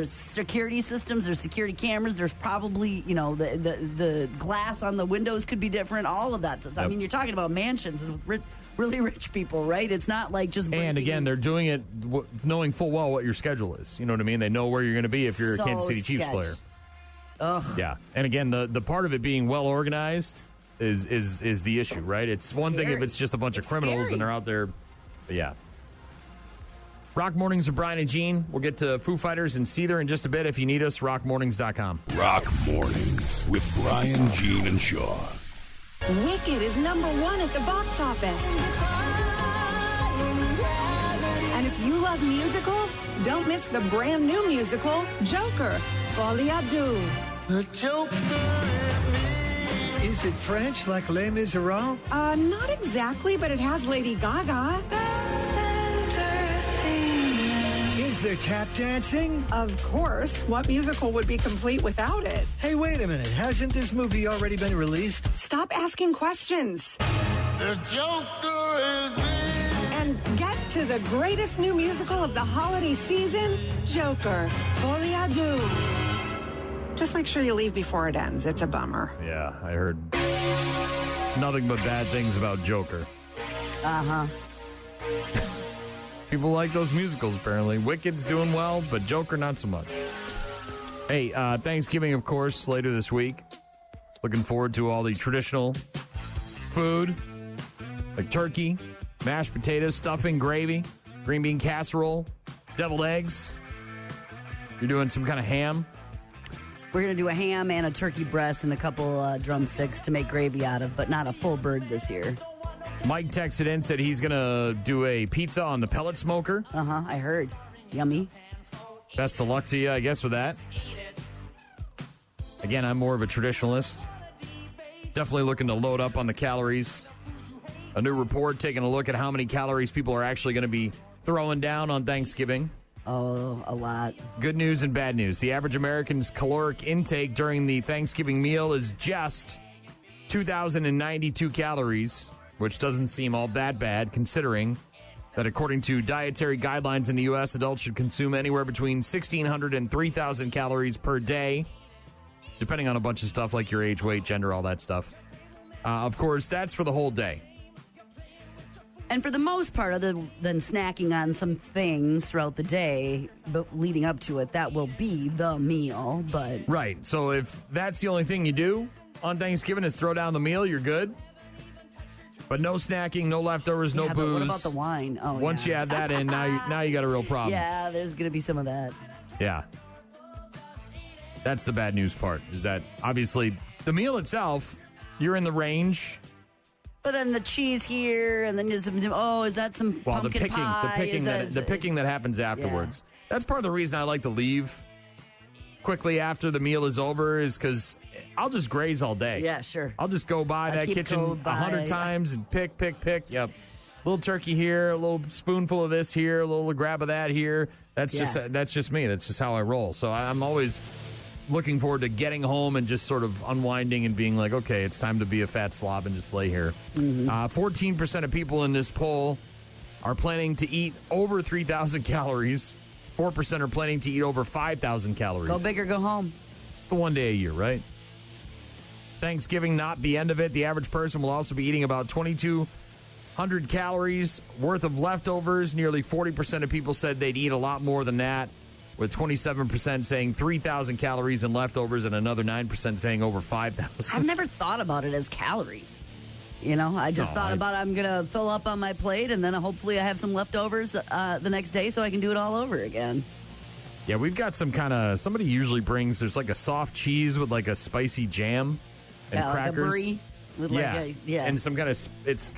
security systems, there's security cameras, there's probably the glass on the windows could be different, all of that. I mean, you're talking about mansions and really rich people, right? It's not like just and again, they're doing it knowing full well what your schedule is. You know what I mean? They know where you're going to be if you're a Kansas City Chiefs player. Ugh. Yeah, and again, the part of it being well organized is the issue, right? It's one thing if it's just a bunch of criminals and they're out there. But yeah. Rock Mornings with Brian and Gene. We'll get to Foo Fighters and Seether in just a bit. If you need us, rockmornings.com. Rock Mornings with Brian, Gene, and Shaw. Wicked is #1 at the box office. And if you love musicals, don't miss the brand new musical, Joker, Folie à Deux. The Joker is me. Is it French, like Les Miserables? Not exactly, but it has Lady Gaga. Is there tap dancing? Of course. What musical would be complete without it? Hey, wait a minute. Hasn't this movie already been released? Stop asking questions. The Joker is me. And get to the greatest new musical of the holiday season, Joker, Folie à Deux. Just make sure you leave before it ends. It's a bummer. Yeah, I heard nothing but bad things about Joker. Uh-huh. People like those musicals, apparently. Wicked's doing well, but Joker not so much. Hey, Thanksgiving, of course, later this week. Looking forward to all the traditional food, like turkey, mashed potatoes, stuffing, gravy, green bean casserole, deviled eggs. You're doing some kind of ham? We're going to do a ham and a turkey breast and a couple drumsticks to make gravy out of, but not a full bird this year. Mike texted in, said he's going to do a pizza on the pellet smoker. Uh-huh, I heard. Yummy. Best of luck to you, I guess, with that. Again, I'm more of a traditionalist. Definitely looking to load up on the calories. A new report taking a look at how many calories people are actually going to be throwing down on Thanksgiving. Oh, a lot. Good news and bad news. The average American's caloric intake during the Thanksgiving meal is just 2,092 calories, which doesn't seem all that bad, considering that according to dietary guidelines in the U.S., adults should consume anywhere between 1,600 and 3,000 calories per day, depending on a bunch of stuff like your age, weight, gender, all that stuff. Of course, that's for the whole day. And for the most part, other than snacking on some things throughout the day, but leading up to it, that will be the meal. But right. So if that's the only thing you do on Thanksgiving is throw down the meal, you're good. But no snacking, no leftovers, no booze. But what about the wine? Oh, once you add that in, now you got a real problem. Yeah, there's going to be some of that. Yeah. That's the bad news part, is that obviously the meal itself, you're in the range. But then the cheese here, and then is that some pumpkin pie? The picking that happens afterwards. Yeah. That's part of the reason I like to leave quickly after the meal is over, is because I'll just graze all day. Yeah, sure. I'll just go by that kitchen 100 times and pick. Yep. Little turkey here, a little spoonful of this here, a little grab of that here. That's just me. That's just how I roll. So I'm always looking forward to getting home and just sort of unwinding and being like, okay, it's time to be a fat slob and just lay here. 14% of people in this poll are planning to eat over 3,000 calories. 4% are planning to eat over 5,000 calories. Go big or go home. It's the one day a year, right? Thanksgiving, not the end of it. The average person will also be eating about 2,200 calories worth of leftovers. Nearly 40% of people said they'd eat a lot more than that, with 27% saying 3,000 calories in leftovers and another 9% saying over 5,000. I've never thought about it as calories. I just thought about I'm going to fill up on my plate, and then hopefully I have some leftovers the next day so I can do it all over again. Yeah, we've got some kind of, somebody usually brings, there's like a soft cheese with like a spicy jam and crackers. Like a brie with And some kind of, it's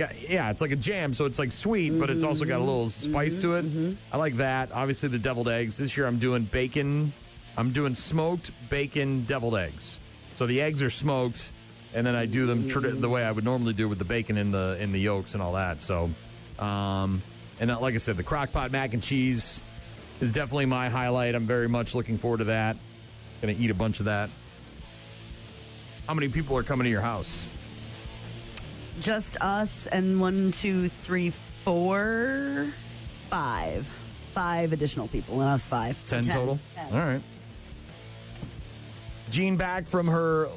like a jam, so it's like sweet, but it's also got a little spice to it. I like that. Obviously the deviled eggs. This year I'm doing bacon. I'm doing smoked bacon deviled eggs. So the eggs are smoked, and then I do them the way I would normally do with the bacon in the yolks and all that. So, and like I said, the crock pot mac and cheese is definitely my highlight. I'm very much looking forward to that. Going to eat a bunch of that. How many people are coming to your house? Just us and 1, 2, 3, 4, 5. 5 additional people and us 5. So 10 total? 10. All right. Jean back from her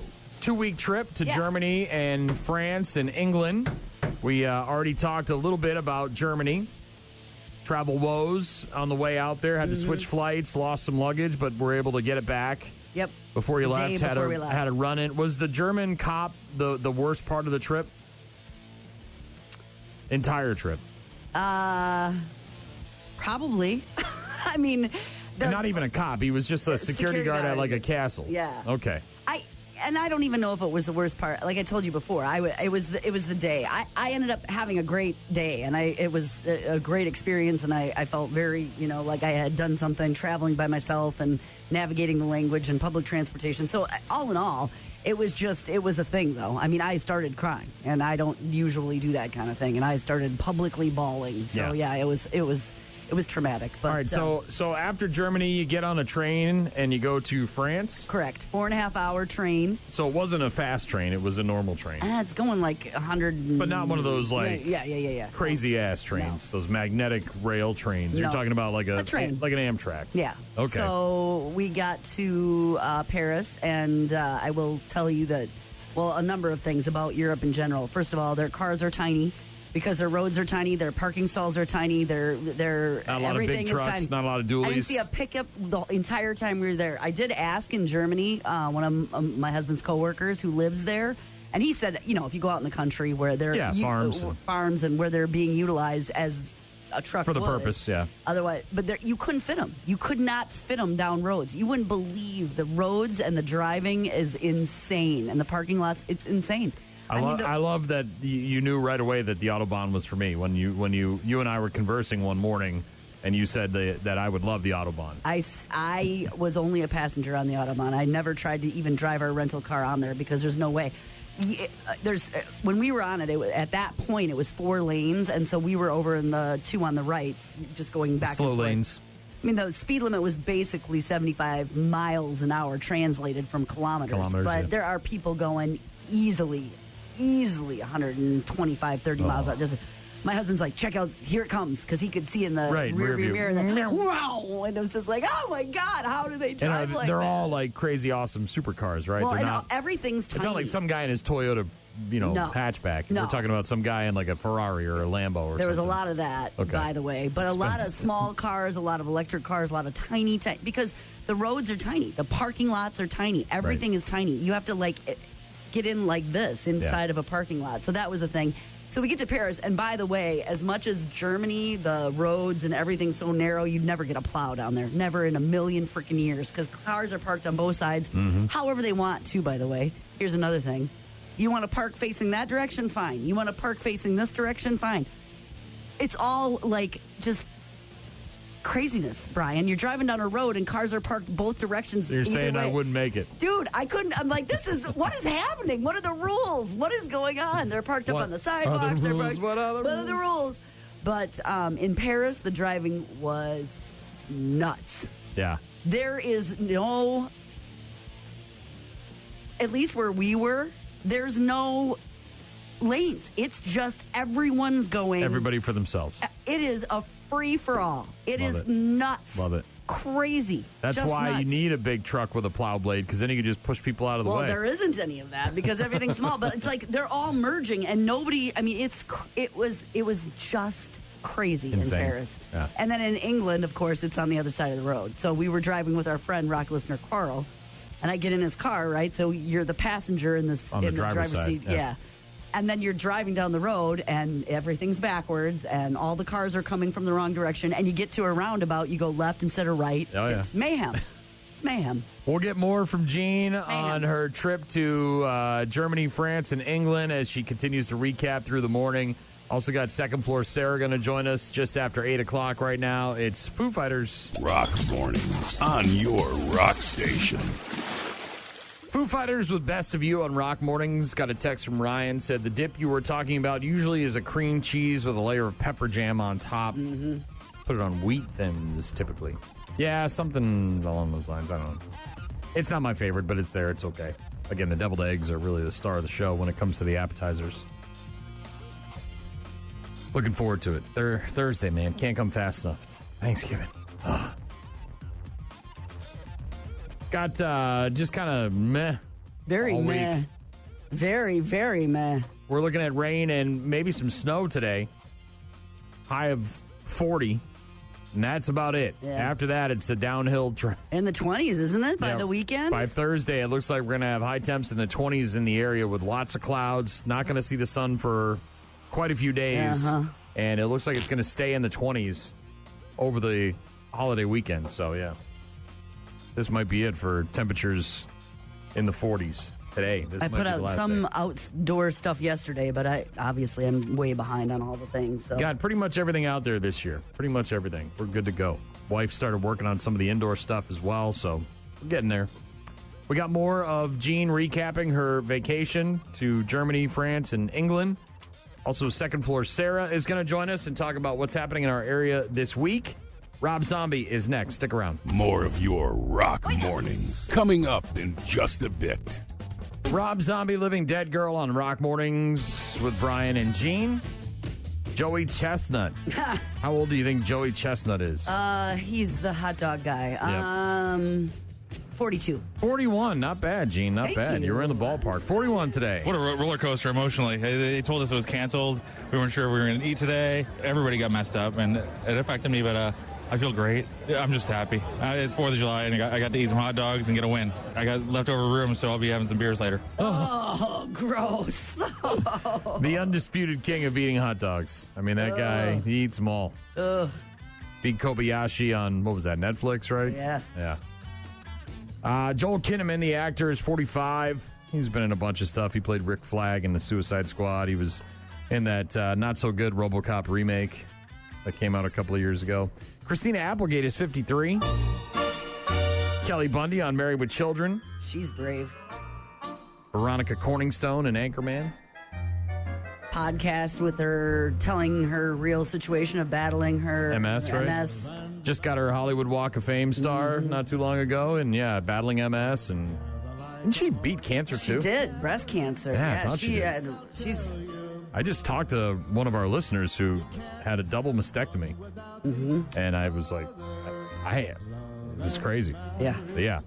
2-week trip to Germany and France and England. We already talked a little bit about Germany. Travel woes on the way out there. Had to switch flights, lost some luggage, but were able to get it back. Yep. Before you left, had a run in. Was the German cop the worst part of the trip? Entire trip? Probably. I mean, and not even a cop. He was just a security guard at like a castle. Yeah. Okay. I don't even know if it was the worst part. Like I told you before, it was the day. I ended up having a great day, and it was a great experience, and I felt very, like I had done something, traveling by myself and navigating the language and public transportation. So all in all, it was a thing, though. I mean, I started crying, and I don't usually do that kind of thing, and I started publicly bawling. So yeah, it was traumatic. But, all right, so after Germany, you get on a train and you go to France? Correct. 4.5-hour train. So it wasn't a fast train. It was a normal train. It's going like 100. But not one of those like crazy-ass trains, those magnetic rail trains. You're talking about like a train. Like an Amtrak. Yeah. Okay. So we got to Paris, and I will tell you that, a number of things about Europe in general. First of all, their cars are tiny. Because their roads are tiny, their parking stalls are tiny, their not a lot everything of big trucks, is tiny. Not a lot of dualies. I didn't see a pickup the entire time we were there. I did ask in Germany, one of my husband's coworkers who lives there, and he said, if you go out in the country where they're farms and where they're being utilized as a truck for the purpose, Otherwise, but you couldn't fit them. You could not fit them down roads. You wouldn't believe the roads and the driving is insane, and the parking lots, it's insane. I love that you knew right away that the Autobahn was for me when you and I were conversing one morning, and you said that I would love the Autobahn. I was only a passenger on the Autobahn. I never tried to even drive our rental car on there because there's no way. When we were on it, at that point it was 4 lanes, and so we were over in the 2 on the right, just going back slow and forth. lanes. I mean, the speed limit was basically 75 miles an hour translated from kilometers, but there are people going easily 125, 30 miles out. My husband's like, check out, here it comes, because he could see in the rear view mirror. And then, wow! And it was just like, oh my God, how do they drive like that? They're all like crazy awesome supercars, right? Well, everything's tiny. It's not like some guy in his Toyota, hatchback. No. We're talking about some guy in like a Ferrari or a Lambo or something. There was a lot of that, by the way. But a lot of small cars, a lot of electric cars, a lot of tiny, because the roads are tiny. The parking lots are tiny. Everything is tiny. You have to get in like this inside of a parking lot. So that was a thing. So we get to Paris, and by the way, as much as Germany, the roads and everything's so narrow, you'd never get a plow down there. Never in a million freaking years, because cars are parked on both sides, however they want to, by the way. Here's another thing. You want to park facing that direction? Fine. You want to park facing this direction? Fine. It's all just craziness, Brian. You're driving down a road and cars are parked both directions. So you're saying way. I wouldn't make it. Dude, I couldn't. I'm like, what is happening? What are the rules? What is going on? They're parked up on the sidewalks. What are the rules? But in Paris, the driving was nuts. Yeah. There is no, at least where we were, there's no lanes. It's just everyone's going. Everybody for themselves. It is a free-for-all. It is nuts. Love it. Crazy. That's just why nuts. you need a big truck with a plow blade, because then you can just push people out of the way. Well, there isn't any of that because everything's small. But it's like they're all merging, and nobody. I mean, it was just crazy insane. In Paris. Yeah. And then in England, of course, it's on the other side of the road. So we were driving with our friend rock listener Carl, and I get in his car, right? So you're the passenger in the driver's side, seat, yeah. And then you're driving down the road and everything's backwards and all the cars are coming from the wrong direction. And you get to a roundabout, you go left instead of right. Oh, yeah. It's mayhem. It's mayhem. We'll get more from Jean on her trip to Germany, France, and England as she continues to recap through the morning. Also got Second Floor Sarah going to join us just after 8 o'clock right now. It's Foo Fighters. Rock Mornings on your rock station. Foo Fighters with Best of You on Rock Mornings. Got a text from Ryan. Said the dip you were talking about usually is a cream cheese with a layer of pepper jam on top. Mm-hmm. Put it on wheat thins typically. Yeah, something along those lines. I don't know. It's not my favorite, but it's there. It's okay. Again, the deviled eggs are really the star of the show when it comes to the appetizers. Looking forward to it. They're Thursday, man. Can't come fast enough. Thanksgiving. Ugh. Got just kind of meh. Very all meh. Week. Very, very meh. We're looking at rain and maybe some snow today. High of 40. And that's about it. Yeah. After that, it's a downhill trend. In the 20s, isn't it, by the weekend? By Thursday, it looks like we're going to have high temps in the 20s in the area with lots of clouds. Not going to see the sun for quite a few days. Uh-huh. And it looks like it's going to stay in the 20s over the holiday weekend. So, yeah. This might be it for temperatures in the 40s today. I put out some outdoor stuff yesterday, but I'm way behind on all the things. So. Got pretty much everything out there this year. Pretty much everything. We're good to go. Wife started working on some of the indoor stuff as well, so we're getting there. We got more of Jean recapping her vacation to Germany, France, and England. Also, Second Floor Sarah is going to join us and talk about what's happening in our area this week. Rob Zombie is next. Stick around. More of your Rock Mornings coming up in just a bit. Rob Zombie, Living Dead Girl on Rock Mornings with Brian and Jean. Joey Chestnut. How old do you think Joey Chestnut is? He's the hot dog guy. Yep. 42. 41. Not bad, Gene. Not bad. You were in the ballpark. 41 today. What a roller coaster emotionally. They told us it was canceled. We weren't sure if we were going to eat today. Everybody got messed up, and it affected me, but I feel great. I'm just happy. It's 4th of July, and I got to eat some hot dogs and get a win. I got leftover room, so I'll be having some beers later. Oh, gross. The undisputed king of eating hot dogs. I mean, that guy, he eats them all. Beat Kobayashi on, what was that, Netflix, right? Yeah. Yeah. Joel Kinnaman, the actor, is 45. He's been in a bunch of stuff. He played Rick Flag in the Suicide Squad. He was in that not-so-good RoboCop remake that came out a couple of years ago. Christina Applegate is 53. Kelly Bundy on Married with Children. She's brave. Veronica Corningstone in Anchorman. Podcast with her telling her real situation of battling her MS, right? MS. Just got her Hollywood Walk of Fame star not too long ago, and battling MS, and didn't she beat cancer too? She did, breast cancer. Yeah, I thought she did. She's. I just talked to one of our listeners who had a double mastectomy, and I was like, it was crazy. Yeah. But yeah.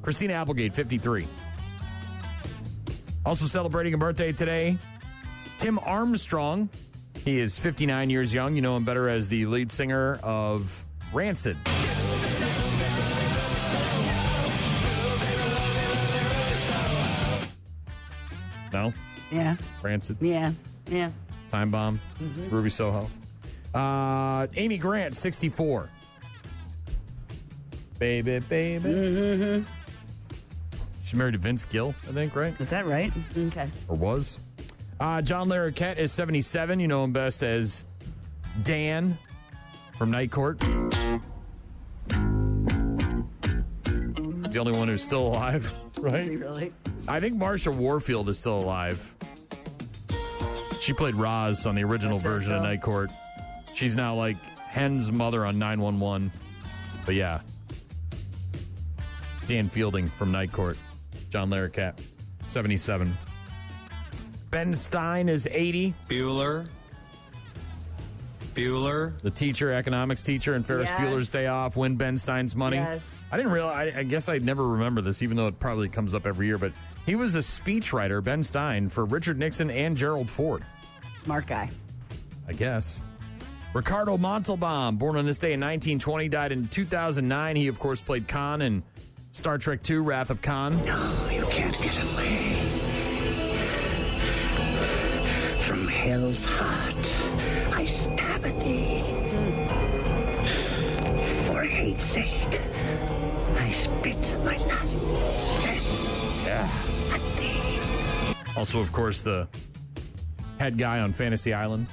Christina Applegate, 53. Also celebrating a birthday today, Tim Armstrong. He is 59 years young. You know him better as the lead singer of Rancid. No? Yeah. Rancid? Yeah. Time Bomb? Ruby Soho? Amy Grant, 64. Baby. She's married to Vince Gill, I think, right? Is that right? Okay. Or was. John Larroquette is 77. You know him best as Dan from Night Court. He's the only one who's still alive, right? Is he really? I think Marsha Warfield is still alive. She played Roz on the original version of Night Court. She's now like Hen's mother on 911. But yeah. Dan Fielding from Night Court. John Larroquette, 77. Ben Stein is 80. Bueller. The teacher, economics teacher in Ferris Bueller's Day Off, Win Ben Stein's Money. Yes. I didn't realize, I guess I'd never remember this, even though it probably comes up every year, but he was a speechwriter, Ben Stein, for Richard Nixon and Gerald Ford. Smart guy. I guess. Ricardo Montalban, born on this day in 1920, died in 2009. He, of course, played Khan in Star Trek II, Wrath of Khan. No, you can't get away. hell's heart I stab at thee. For hate's sake, I spit my last breath at thee. Also, of course, the head guy on Fantasy Island.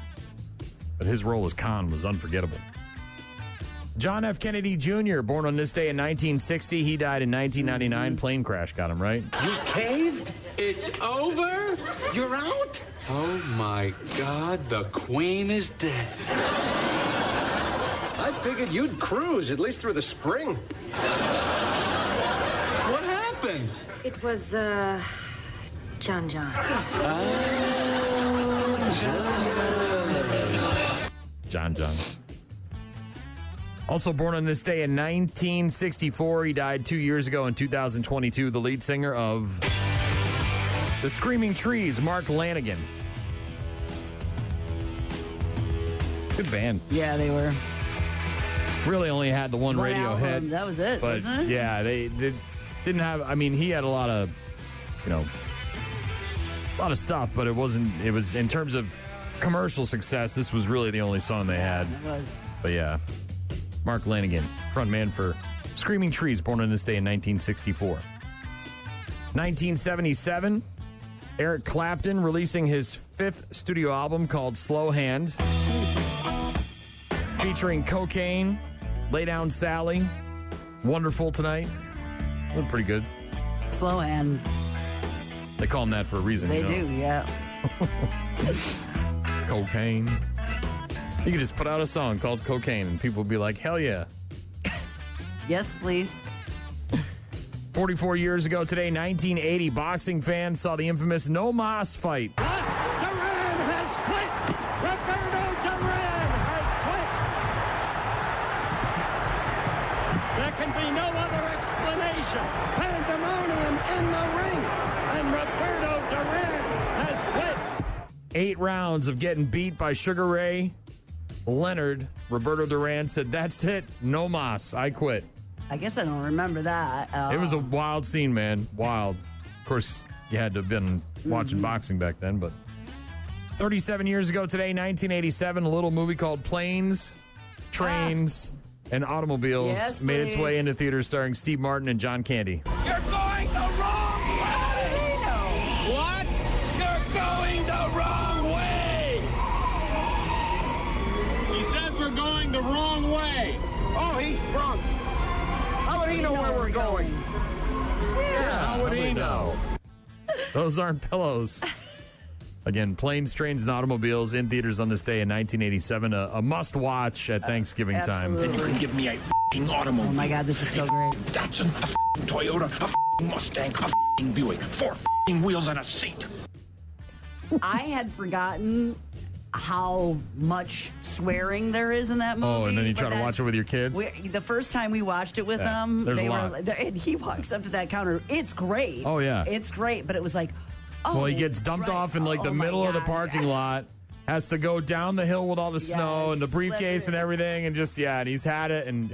But his role as Khan was unforgettable. John F. Kennedy Jr., born on this day in 1960. He died in 1999. Plane crash got him, right? You caved? It's over? You're out? Oh, my God. The Queen is dead. I figured you'd cruise, at least through the spring. What happened? It was, John. John. Also born on this day in 1964. He died 2 years ago in 2022. The lead singer of The Screaming Trees, Mark Lanigan. Good band. Yeah, they were. Really only had the one radio album. hit. That was it, but wasn't it? Yeah, they didn't have, I mean, he had a lot of stuff, but it was in terms of commercial success, this was really the only song they had. It was. But yeah, Mark Lanigan, frontman for Screaming Trees, born on this day in 1964. 1977, Eric Clapton releasing his 5th studio album called Slow Hand, featuring Cocaine, Lay Down Sally, Wonderful Tonight. Looked pretty good. Slow Hand. They call him that for a reason. They do, yeah. Cocaine. You could just put out a song called Cocaine and people would be like, hell yeah. Yes, please. 44 years ago today, 1980, boxing fans saw the infamous No Mas fight. Duran has quit! Roberto Duran has quit! There can be no other explanation. Pandemonium in the ring, and Roberto Duran has quit. 8 rounds of getting beat by Sugar Ray Leonard. Roberto Duran said, that's it. No mas. I quit. I guess I don't remember that. It was a wild scene, man. Wild. Of course, you had to have been watching boxing back then, but 37 years ago today, 1987, a little movie called Planes, Trains, and Automobiles made its way into theaters starring Steve Martin and John Candy. You're going the wrong way! What? You're going the wrong way! He says we're going the wrong way. Oh, he's drunk. How would he know where we're going? Yeah, how would he know? Those aren't pillows. Again, Planes, Trains, and Automobiles in theaters on this day in 1987. A must-watch at Thanksgiving time. And you can give me a f***ing automobile. Oh, my God, this is so great. Datsun, a f***ing Toyota, a f***ing Mustang, a f***ing Buick, 4 f***ing wheels and a seat. I had forgotten how much swearing there is in that movie. Oh, and then you try to watch it with your kids? The first time we watched it with them, there's they a were, lot. and he walks up to that counter. It's great. Oh, yeah. It's great, but it was like, well, he gets dumped off in like the middle of the parking lot, has to go down the hill with all the snow and the briefcase and everything, and just, and he's had it, and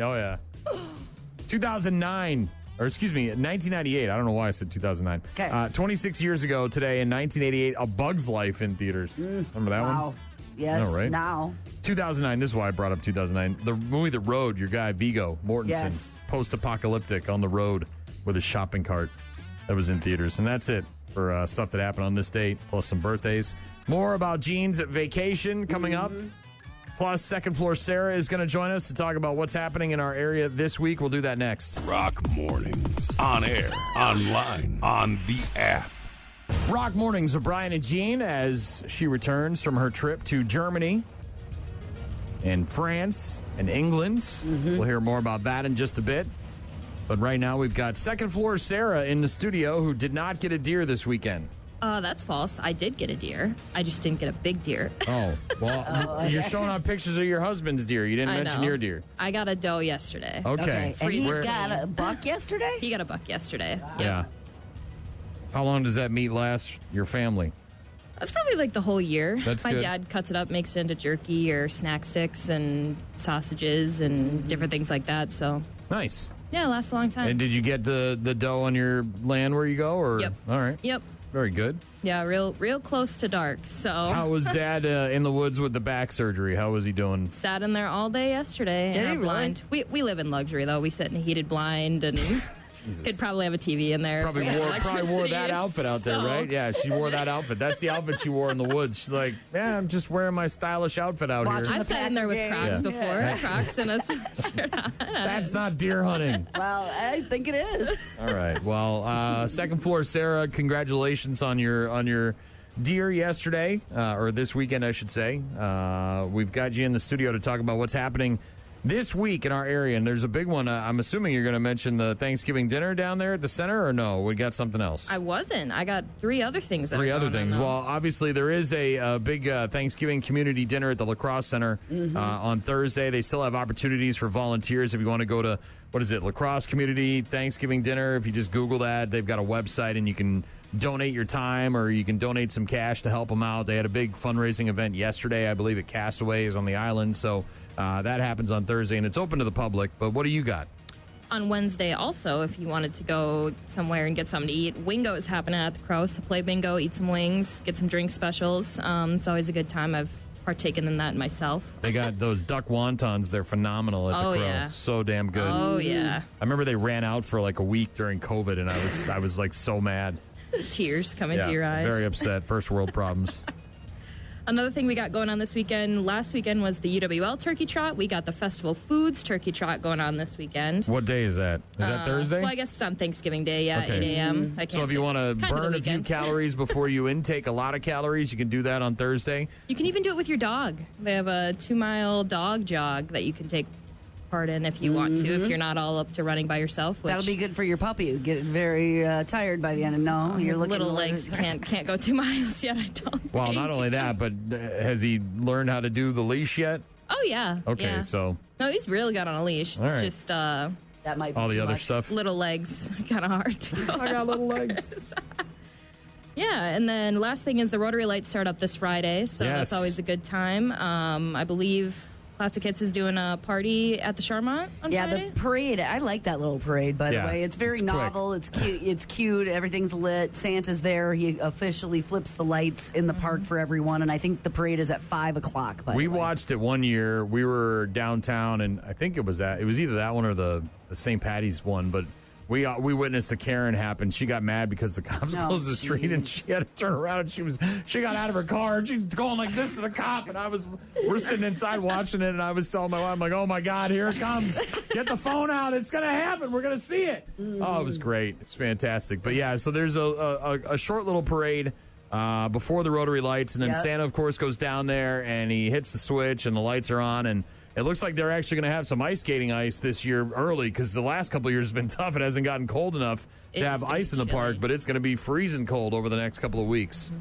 2009, or excuse me, 1998. I don't know why I said 2009. Okay. 26 years ago today in 1988, A Bug's Life in theaters. Remember that one? Yes, No, right? now. 2009, this is why I brought up 2009. The movie The Road, your guy Viggo Mortensen, Yes. post-apocalyptic on the road with a shopping cart. That was in theaters. And that's it for stuff that happened on this date, plus some birthdays. More about Gene's vacation coming up. Plus, Second Floor Sarah is going to join us to talk about what's happening in our area this week. We'll do that next. Rock Mornings. On air, online, on the app. Rock Mornings with Brian and Gene as she returns from her trip to Germany and France and England. We'll hear more about that in just a bit. But right now we've got Second Floor Sarah in the studio who did not get a deer this weekend. That's false. I did get a deer. I just didn't get a big deer. Oh, well, you're showing on pictures of your husband's deer. You didn't mention your deer. I got a doe yesterday. Okay. And he got a buck yesterday? He got a buck yesterday. Yep. Yeah. How long does that meat last your family? That's probably like the whole year. That's My good. dad cuts it up, makes it into jerky or snack sticks and sausages and different things like that. So Nice. yeah, it lasts a long time. And did you get the doe on your land where you go? Or? Yep. All right. Yep. Very good. Yeah, real close to dark. So How was Dad in the woods with the back surgery? How was he doing? Sat in there all day yesterday. Did in he a really? blind. We live in luxury though. We sit in a heated blind and could probably have a TV in there. Probably wore that outfit out there, right? Yeah, she wore that outfit. That's the outfit she wore in the woods. She's like, yeah, I'm just wearing my stylish outfit out here. I've sat in there with Crocs before. Crocs and a shirt on. That's not deer hunting. Well, I think it is. All right. Well, second floor, Sarah, congratulations on your deer yesterday, or this weekend, I should say. We've got you in the studio to talk about what's happening this week in our area, and there's a big one. I'm assuming you're going to mention the Thanksgiving dinner down there at the center, or no? We got something else. I wasn't. I got 3 other things. Well, obviously there is a big Thanksgiving community dinner at the La Crosse Center on Thursday. They still have opportunities for volunteers if you want to go to, La Crosse Community Thanksgiving Dinner. If you just Google that, they've got a website, and you can donate your time or you can donate some cash to help them out. They had a big fundraising event yesterday, I believe, at Castaways on the island. So that happens on Thursday, and it's open to the public. But what do you got? On Wednesday also, if you wanted to go somewhere and get something to eat, Wingo is happening at the Crow. So play bingo, eat some wings, get some drink specials. It's always a good time. I've partaken in that myself. They got those duck wontons. They're phenomenal at the Crow. Yeah. So damn good. Oh, yeah. I remember they ran out for like a week during COVID, and I was like so mad. Tears coming to your eyes. Very upset. First world problems. Another thing we got going on this weekend, last weekend was the UWL Turkey Trot. We got the Festival Foods Turkey Trot going on this weekend. What day is that? Is that Thursday? Well, I guess it's on Thanksgiving Day, okay. 8 a.m. So if you want to burn a few calories before you intake a lot of calories, you can do that on Thursday. You can even do it with your dog. They have a 2-mile dog jog that you can take part in if you want to, if you're not all up to running by yourself. That'll be good for your puppy. You get very tired by the end. No, your little legs can't go 2 miles yet. I don't. Well, not only that, but has he learned how to do the leash yet? Oh yeah. Okay, yeah. so no, he's really got on a leash. All it's right. just that might be all the too other much. stuff. Little legs, kind of hard to go. I got little legs. Yeah, and then last thing is the Rotary Lights start up this Friday, so that's always a good time. I believe Plastic Hits is doing a party at the Charmont on Friday. The parade. I like that little parade, by the way. It's very novel. It's cute. It's cute. Everything's lit. Santa's there. He officially flips the lights in the park for everyone, and I think the parade is at 5 o'clock. We watched it one year. We were downtown, and I think it was either that one or the St. Patty's one, but we witnessed a Karen happen. She got mad because the cops closed the street, and she had to turn around. And she got out of her car, and she's going like this to the cop. And we're sitting inside watching it, and I was telling my wife, I'm like, oh my God, here it comes! Get the phone out! It's gonna happen. We're gonna see it. Oh, it was great. It's fantastic. But yeah, so there's a short little parade before the Rotary Lights, and then Santa, of course, goes down there and he hits the switch, and the lights are on, and it looks like they're actually going to have some ice skating ice this year early because the last couple of years has been tough. It hasn't gotten cold enough to have ice in the park, but it's going to be freezing cold over the next couple of weeks.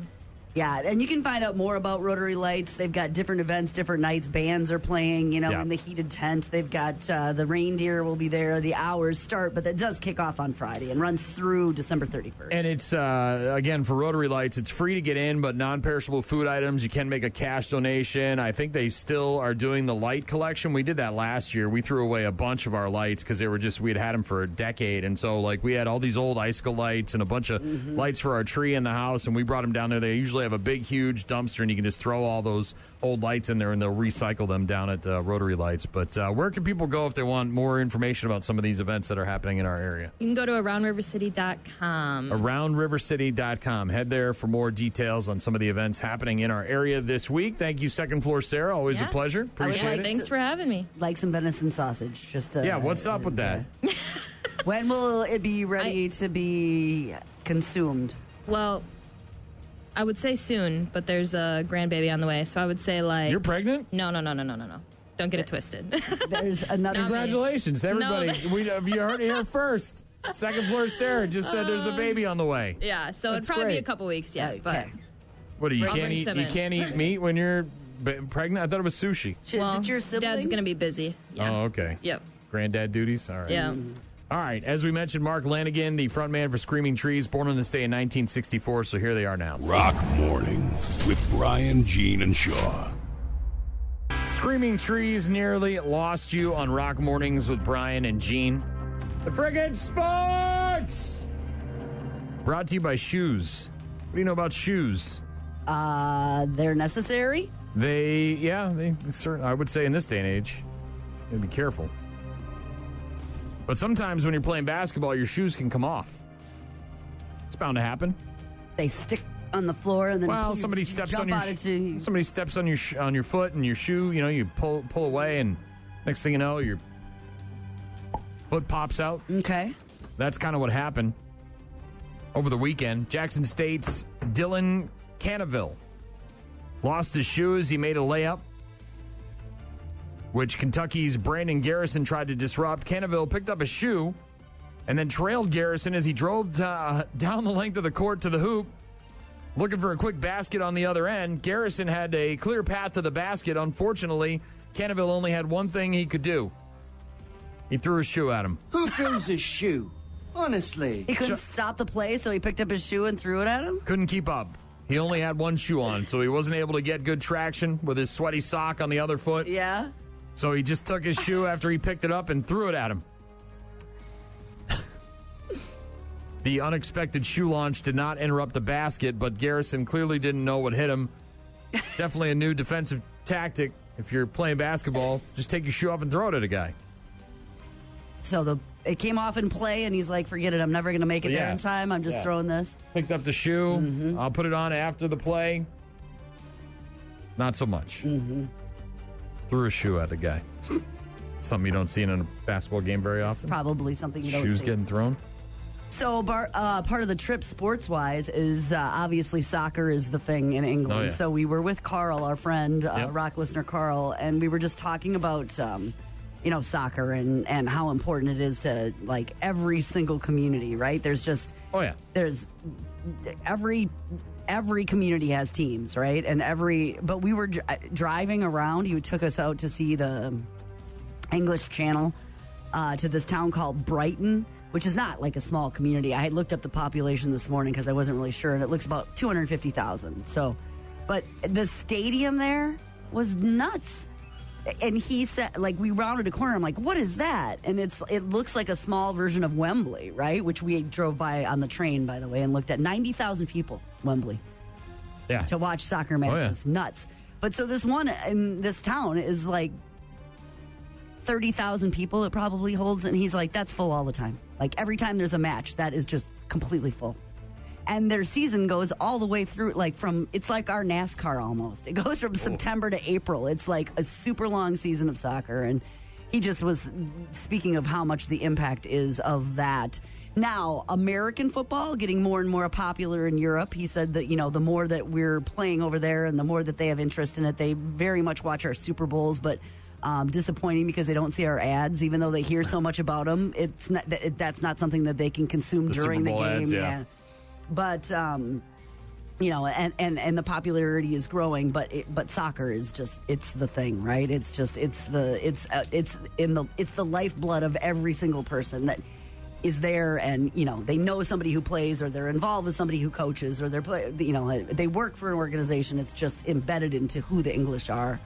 Yeah, and you can find out more about Rotary Lights. They've got different events, different nights. Bands are playing, in the heated tent. They've got the reindeer will be there. The hours start, but that does kick off on Friday and runs through December 31st. And it's, again, for Rotary Lights, it's free to get in, but non-perishable food items, you can make a cash donation. I think they still are doing the light collection. We did that last year. We threw away a bunch of our lights because we had had them for a decade. And so, we had all these old icicle lights and a bunch of lights for our tree in the house, and we brought them down there. They usually have a big, huge dumpster, and you can just throw all those old lights in there, and they'll recycle them down at Rotary Lights. But where can people go if they want more information about some of these events that are happening in our area? You can go to AroundRiverCity.com. AroundRiverCity.com. Head there for more details on some of the events happening in our area this week. Thank you, Second Floor Sarah. Always a pleasure. Appreciate it. Thanks for having me. Like some venison sausage. What's up with that? When will it be ready to be consumed? Well, I would say soon, but there's a grandbaby on the way, so I would say You're pregnant? No. Don't get it twisted. There's another. Congratulations, everybody. You heard it here first. Second Floor Sarah just said there's a baby on the way. Yeah, so it'd probably be a couple weeks yet. But what do you can't eat meat when you're pregnant? I thought it was sushi. Is it your sibling? Dad's gonna be busy. Yeah. Oh, okay. Yep. Granddad duties. All right. Yeah. All right, as we mentioned, Mark Lanigan, the frontman for Screaming Trees, born on this day in 1964, so here they are now. Rock Mornings with Brian, Gene, and Shaw. Screaming Trees nearly lost you on Rock Mornings with Brian and Gene. The friggin' sports! Brought to you by Shoes. do you know about shoes? They're necessary. They certainly, I would say in this day and age, you gotta be careful. But sometimes when you're playing basketball, your shoes can come off. It's bound to happen. They stick on the floor and then somebody steps on your foot and your shoe. You know, you pull away, and next thing you know, your foot pops out. Okay, that's kind of what happened over the weekend. Jackson State's Dylan Canaville lost his shoes. He made a layup, which Kentucky's Brandon Garrison tried to disrupt. Canaville picked up a shoe and then trailed Garrison as he drove down the length of the court to the hoop, looking for a quick basket on the other end. Garrison had a clear path to the basket. Unfortunately, Canaville only had one thing he could do. He threw his shoe at him. Who throws his shoe? Honestly. He couldn't stop the play, so he picked up his shoe and threw it at him? Couldn't keep up. He only had one shoe on, so he wasn't able to get good traction with his sweaty sock on the other foot. Yeah. So he just took his shoe after he picked it up and threw it at him. The unexpected shoe launch did not interrupt the basket, but Garrison clearly didn't know what hit him. Definitely a new defensive tactic. If you're playing basketball, just take your shoe off and throw it at a guy. So it came off in play, and he's like, forget it, I'm never going to make it there in time. I'm just throwing this. Picked up the shoe. Mm-hmm. I'll put it on after the play. Not so much. Mm-hmm. Threw a shoe at a guy. Something you don't see in a basketball game very often. It's probably something you don't see. Shoes getting thrown. So part of the trip sports-wise is obviously soccer is the thing in England. Oh, yeah. So we were with Carl, our friend, rock listener Carl, and we were just talking about, soccer and how important it is to, like, every single community, right? There's just... Oh, yeah. There's... Every community has teams, right? But we were driving around. He took us out to see the English Channel to this town called Brighton, which is not like a small community. I had looked up the population this morning because I wasn't really sure, and it looks about 250,000. So, but the stadium there was nuts. And he said, like, we rounded a corner. I'm like, what is that? And it looks like a small version of Wembley, right? Which we drove by on the train, by the way, and looked at 90,000 people, Wembley. Yeah. To watch soccer matches. Oh, yeah. Nuts. But so this one in this town is like 30,000 people it probably holds. And he's like, that's full all the time. Like every time there's a match, that is just completely full. And their season goes all the way through, like it's like our NASCAR almost. It goes from September to April. It's like a super long season of soccer. And he just was speaking of how much the impact is of that. Now, American football getting more and more popular in Europe. He said that, the more that we're playing over there and the more that they have interest in it, they very much watch our Super Bowls, but disappointing because they don't see our ads, even though they hear so much about them. It's not, that's not something that they can consume during the game. Ads, yeah. But, and the popularity is growing, but soccer is just, it's the thing, right? It's just, it's the lifeblood of every single person that is there, and, they know somebody who plays, or they're involved with somebody who coaches, or they work for an organization. It's just embedded into who the English are.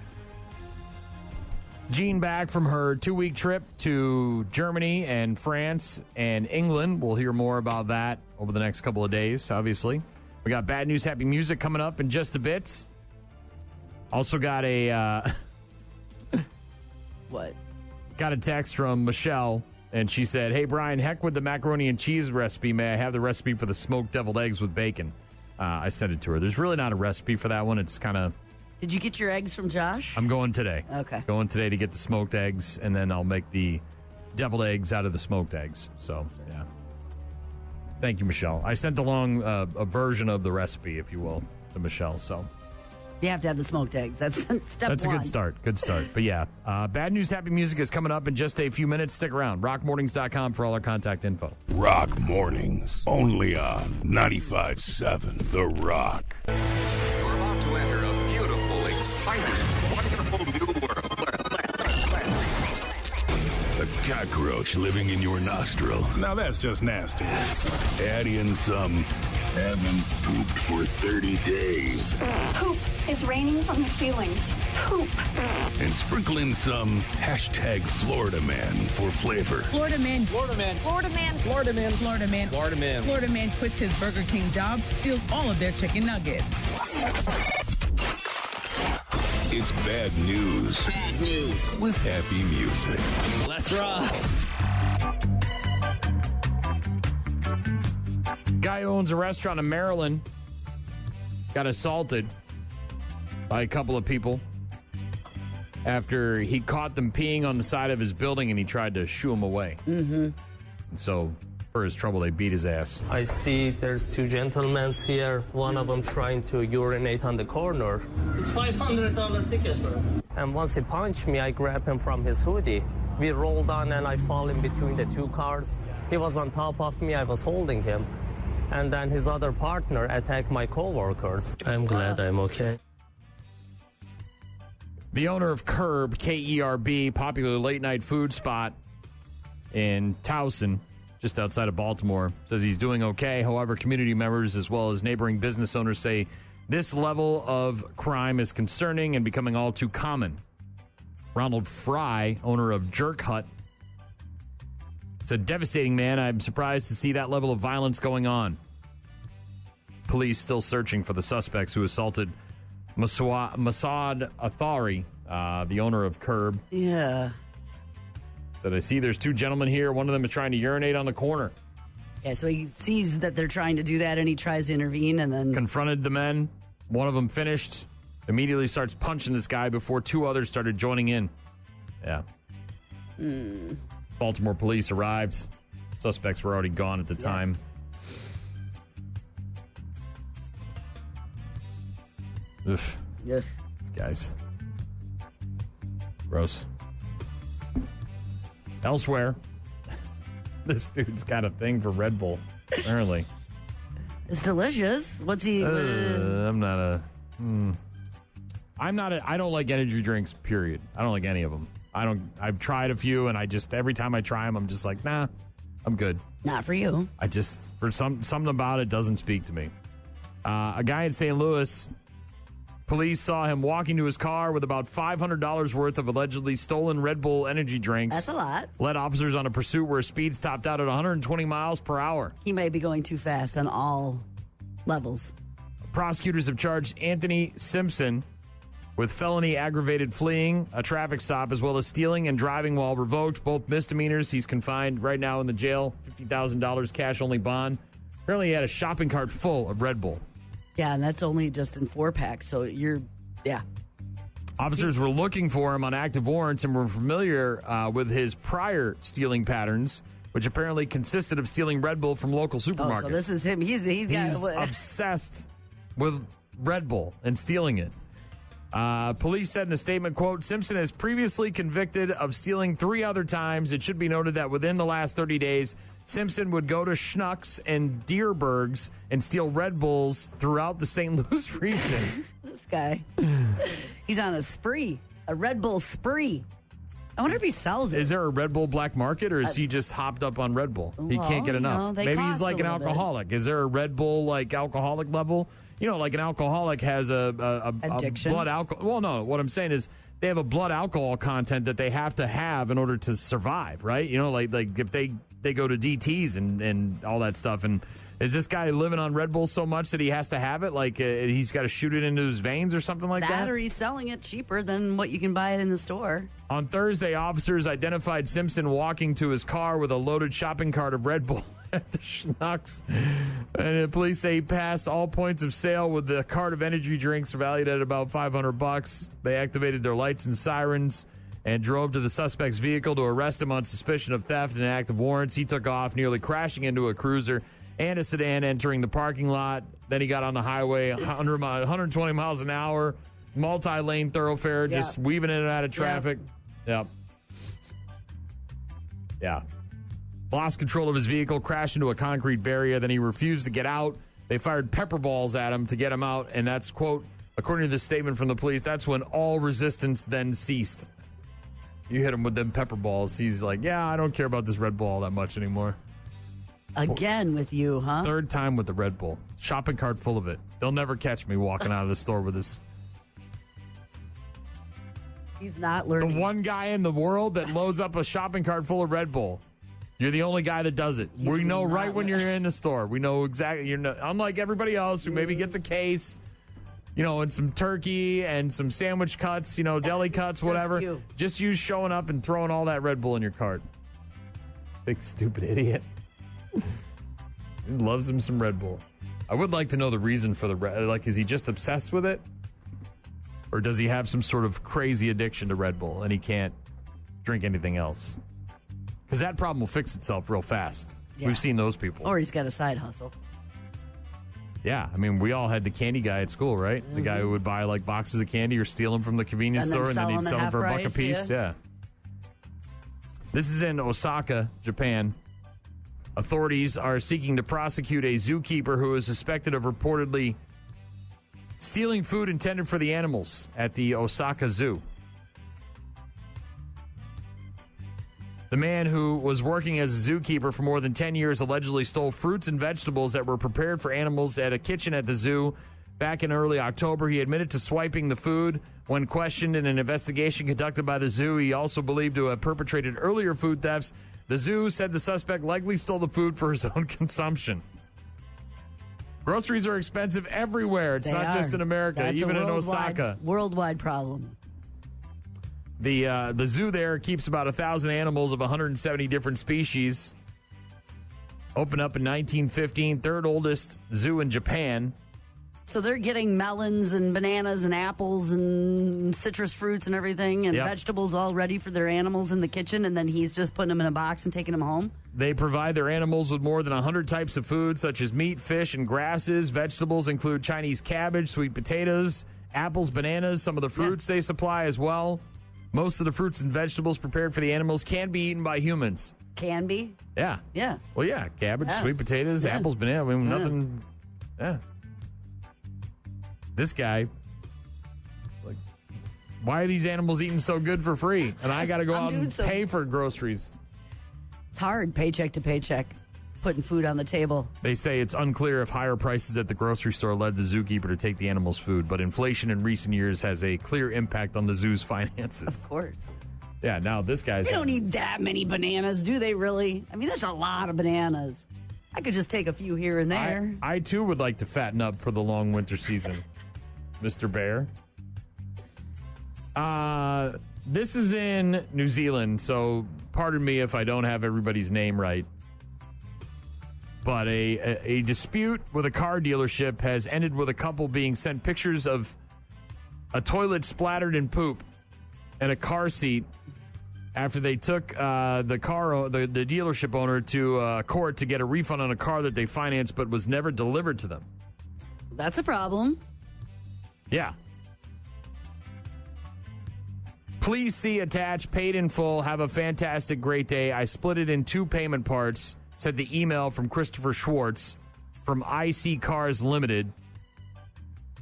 Jean back from her 2-week trip to Germany and France and England. We'll hear more about that over the next couple of days, obviously. We got Bad News, Happy Music coming up in just a bit. Also got a... What? Got a text from Michelle, and she said, hey, Brian, heck with the macaroni and cheese recipe. May I have the recipe for the smoked deviled eggs with bacon? I sent it to her. There's really not a recipe for that one. It's kind of... Did you get your eggs from Josh? I'm going today. Okay. Going today to get the smoked eggs, and then I'll make the deviled eggs out of the smoked eggs. So, yeah. Thank you, Michelle. I sent along a version of the recipe, if you will, to Michelle. So you have to have the smoked eggs. That's step one. That's a good start. Good start. But, yeah, Bad News, Happy Music is coming up in just a few minutes. Stick around. RockMornings.com for all our contact info. Rock Mornings, only on 95.7 The Rock. You're about to enter a beautiful, exciting, wonderful new world. A cockroach living in your nostril. Now that's just nasty. Add in some haven't pooped for 30 days. Poop is raining from the ceilings. poop. And sprinkle in some hashtag Florida Man for flavor. Florida Man. Florida Man. Florida Man. Florida Man. Florida Man. Florida Man. Florida Man quits his Burger King job, steals all of their chicken nuggets. It's bad news. Bad news. With happy music. Let's rock. Guy who owns a restaurant in Maryland got assaulted by a couple of people after he caught them peeing on the side of his building and he tried to shoo them away. Mm-hmm. And so, for his trouble, they beat his ass. I see there's two gentlemen here. One of them trying to urinate on the corner. It's $500 ticket, bro. And once he punched me, I grabbed him from his hoodie. We rolled on and I fall in between the two cars. He was on top of me. I was holding him. And then his other partner attacked my coworkers. I'm glad I'm okay. The owner of Curb, K-E-R-B, popular late-night food spot in Towson, just outside of Baltimore, says he's doing okay. However, community members as well as neighboring business owners say this level of crime is concerning and becoming all too common. Ronald Fry, owner of Jerk Hut, said, "Devastating, man. I'm surprised to see that level of violence going on." Police still searching for the suspects who assaulted Masad Athari, the owner of Curb. Yeah. Said, "I see there's two gentlemen here. One of them is trying to urinate on the corner." Yeah, so he sees that they're trying to do that and he tries to intervene and then confronted the men. One of them finished, immediately starts punching this guy before two others started joining in. Yeah. Baltimore police arrived. Suspects were already gone at the time. Ugh. Yeah. These guys. Gross. Elsewhere, this dude's got a thing for Red Bull, apparently. It's delicious. What's he... I don't like energy drinks, period. I don't like any of them. I've tried a few, and every time I try them, I'm just like, nah, I'm good. Not for you. Something about it doesn't speak to me. A guy in St. Louis, police saw him walking to his car with about $500 worth of allegedly stolen Red Bull energy drinks. That's a lot. Led officers on a pursuit where speeds topped out at 120 miles per hour. He may be going too fast on all levels. Prosecutors have charged Anthony Simpson with felony aggravated fleeing, a traffic stop, as well as stealing and driving while revoked, both misdemeanors. He's confined right now in the jail, $50,000 cash-only bond. Apparently he had a shopping cart full of Red Bull. Yeah, and that's only just in 4-packs, so yeah. Officers were looking for him on active warrants and were familiar with his prior stealing patterns, which apparently consisted of stealing Red Bull from local supermarkets. Oh, so this is him. He's obsessed with Red Bull and stealing it. Police said in a statement, quote, "Simpson is previously convicted of stealing 3 other times. It should be noted that within the last 30 days, Simpson would go to Schnucks and Deerbergs and steal Red Bulls throughout the St. Louis region." This guy, he's on a spree, a Red Bull spree. I wonder if he sells it. Is there a Red Bull black market, or is he just hopped up on Red Bull? He can't get enough. Maybe he's like an alcoholic. Is there a Red Bull like alcoholic level? You know, like an alcoholic has a blood alcohol. Well, no, what I'm saying is they have a blood alcohol content that they have to have in order to survive, right? You know, like if they go to DTs and all that stuff. And is this guy living on Red Bull so much that he has to have it? Like he's got to shoot it into his veins or something like that? Or he's selling it cheaper than what you can buy it in the store. On Thursday, officers identified Simpson walking to his car with a loaded shopping cart of Red Bull at the Schnucks. And the police say he passed all points of sale with the cart of energy drinks valued at about $500. They activated their lights and sirens and drove to the suspect's vehicle to arrest him on suspicion of theft and active warrants. He took off, nearly crashing into a cruiser and a sedan entering the parking lot. Then he got on the highway, 120 miles an hour, multi-lane thoroughfare, just weaving in and out of traffic. Yep. Yeah. Lost control of his vehicle, crashed into a concrete barrier. Then he refused to get out. They fired pepper balls at him to get him out. And that's, quote, according to the statement from the police, that's when all resistance then ceased. You hit him with them pepper balls. He's like, yeah, I don't care about this Red Bull all that much anymore. Again with you, huh? Third time with the Red Bull. Shopping cart full of it. They'll never catch me walking out of the store with this. He's not learning. The one guy in the world that loads up a shopping cart full of Red Bull. You're the only guy that does it. We know right when you're in the store. We know exactly. You're not, unlike everybody else who maybe gets a case, and some turkey and some sandwich cuts, deli cuts, whatever. Just you showing up and throwing all that Red Bull in your cart. Big stupid idiot. He loves him some Red Bull. I would like to know the reason for is he just obsessed with it? Or does he have some sort of crazy addiction to Red Bull and he can't drink anything else? Because that problem will fix itself real fast. Yeah. We've seen those people. Or he's got a side hustle. Yeah. I mean, we all had the candy guy at school, right? Mm-hmm. The guy who would buy boxes of candy or steal them from the convenience store and then he'd sell them for $1 a piece. Yeah. This is in Osaka, Japan. Authorities are seeking to prosecute a zookeeper who is suspected of reportedly stealing food intended for the animals at the Osaka Zoo. The man who was working as a zookeeper for more than 10 years allegedly stole fruits and vegetables that were prepared for animals at a kitchen at the zoo. Back in early October, he admitted to swiping the food. When questioned in an investigation conducted by the zoo, he also believed to have perpetrated earlier food thefts. The zoo said the suspect likely stole the food for his own consumption. Groceries are expensive everywhere. It's not just in America, even in Osaka. Worldwide problem. The zoo there keeps about 1,000 animals of 170 different species. Opened up in 1915, third oldest zoo in Japan. So they're getting melons and bananas and apples and citrus fruits and everything and vegetables all ready for their animals in the kitchen, and then he's just putting them in a box and taking them home? They provide their animals with more than 100 types of food, such as meat, fish, and grasses. Vegetables include Chinese cabbage, sweet potatoes, apples, bananas, some of the fruits they supply as well. Most of the fruits and vegetables prepared for the animals can be eaten by humans. Can be? Yeah. Yeah. Well, yeah. Cabbage, sweet potatoes, apples, bananas. I mean, nothing. Yeah. This guy, why are these animals eating so good for free? And I got to go out and pay for groceries. It's hard, paycheck to paycheck, putting food on the table. They say it's unclear if higher prices at the grocery store led the zookeeper to take the animals' food, but inflation in recent years has a clear impact on the zoo's finances. Of course. Yeah, now this guy's... They don't need that many bananas, do they really? I mean, that's a lot of bananas. I could just take a few here and there. I too would like to fatten up for the long winter season, Mr. Bear. This is in New Zealand, so pardon me if I don't have everybody's name right. But a dispute with a car dealership has ended with a couple being sent pictures of a toilet splattered in poop and a car seat after they took the dealership owner to court to get a refund on a car that they financed but was never delivered to them. That's a problem. Yeah. Please see attached, paid in full. Have a fantastic, great day. I split it in 2 payment parts, said the email from Christopher Schwartz from IC Cars Limited.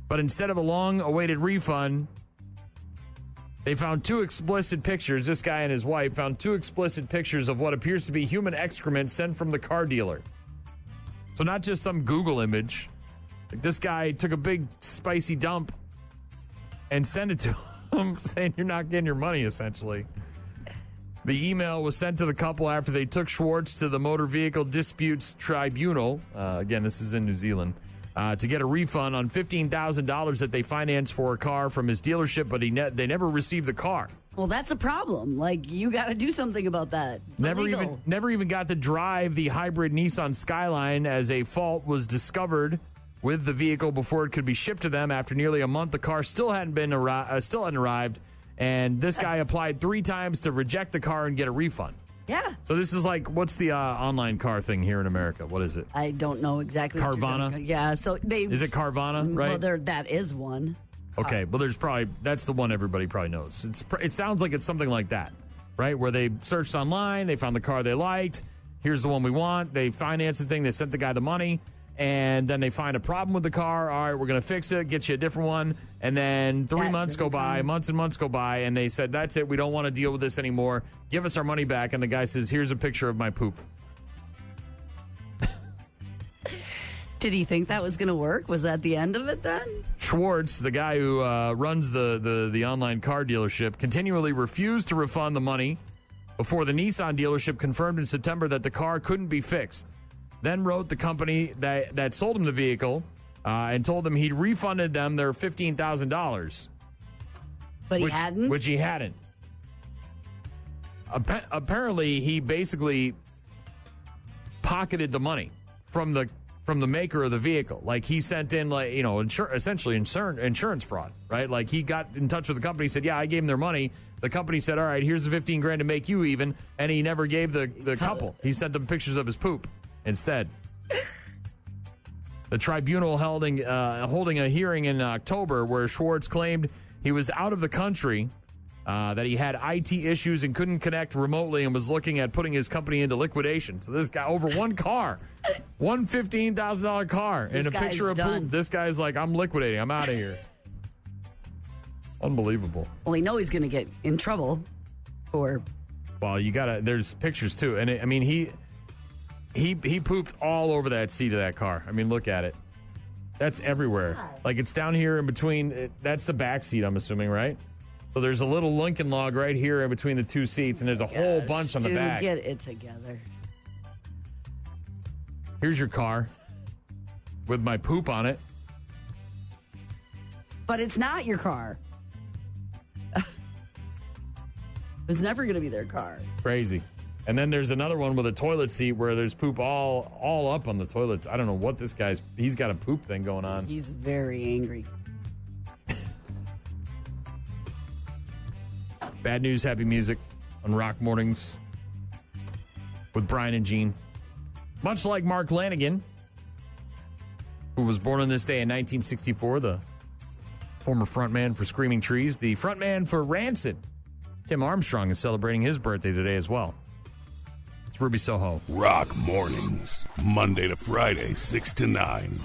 But instead of a long-awaited refund, they found 2 explicit pictures. This guy and his wife found 2 explicit pictures of what appears to be human excrement sent from the car dealer. So not just some Google image. Like this guy took a big spicy dump and sent it to him, saying you're not getting your money, essentially. The email was sent to the couple after they took Schwartz to the Motor Vehicle Disputes Tribunal. Again, this is in New Zealand. To get a refund on $15,000 that they financed for a car from his dealership, but they never received the car. Well, that's a problem. Like, you got to do something about that. It's illegal. Never even got to drive the hybrid Nissan Skyline, as a fault was discovered with the vehicle before it could be shipped to them. After nearly a month, the car still hadn't arrived, and this guy applied 3 times to reject the car and get a refund. Yeah. So this is like, what's the online car thing here in America? What is it? I don't know exactly. Carvana? Yeah. So is it Carvana? Right. Well, that is one. Okay. Well, that's the one everybody probably knows. It sounds like it's something like that, right? Where they searched online, they found the car they liked. Here's the one we want. They financed the thing. They sent the guy the money. And then they find a problem with the car. All right, we're going to fix it, get you a different one. And then 3 months go by, months and months go by, and they said, that's it. We don't want to deal with this anymore. Give us our money back. And the guy says, here's a picture of my poop. Did he think that was going to work? Was that the end of it then? Schwartz, the guy who runs the online car dealership, continually refused to refund the money before the Nissan dealership confirmed in September that the car couldn't be fixed. Then wrote the company that sold him the vehicle and told them he'd refunded them their $15,000. But he hadn't? Which he hadn't. Apparently, he basically pocketed the money from the maker of the vehicle. Like, he sent in, essentially insurance fraud, right? Like, he got in touch with the company, said, yeah, I gave him their money. The company said, all right, here's the $15,000 to make you even. And he never gave the couple. He sent them pictures of his poop instead. The tribunal holding a hearing in October where Schwartz claimed he was out of the country, that he had IT issues and couldn't connect remotely and was looking at putting his company into liquidation. So this guy, over one car, one $15,000 car, and a picture of poop. This guy's like, I'm liquidating. I'm out of here. Unbelievable. Well, he knows he's going to get in trouble for... Well, there's pictures too. And he pooped all over that seat of that car. I mean, look at it. That's everywhere. Like, it's down here in between. That's the back seat, I'm assuming, right? So there's a little Lincoln log right here in between the two seats, and there's a whole bunch on the back. Get it together. Here's your car with my poop on it. But it's not your car. It was never going to be their car. Crazy. And then there's another one with a toilet seat where there's poop all up on the toilets. I don't know what he's got a poop thing going on. He's very angry. Bad news, happy music on Rock Mornings with Brian and Gene. Much like Mark Lanigan, who was born on this day in 1964, the former frontman for Screaming Trees, the frontman for Rancid, Tim Armstrong, is celebrating his birthday today as well. It's Ruby Soho. Rock Mornings, Monday to Friday, 6 to 9.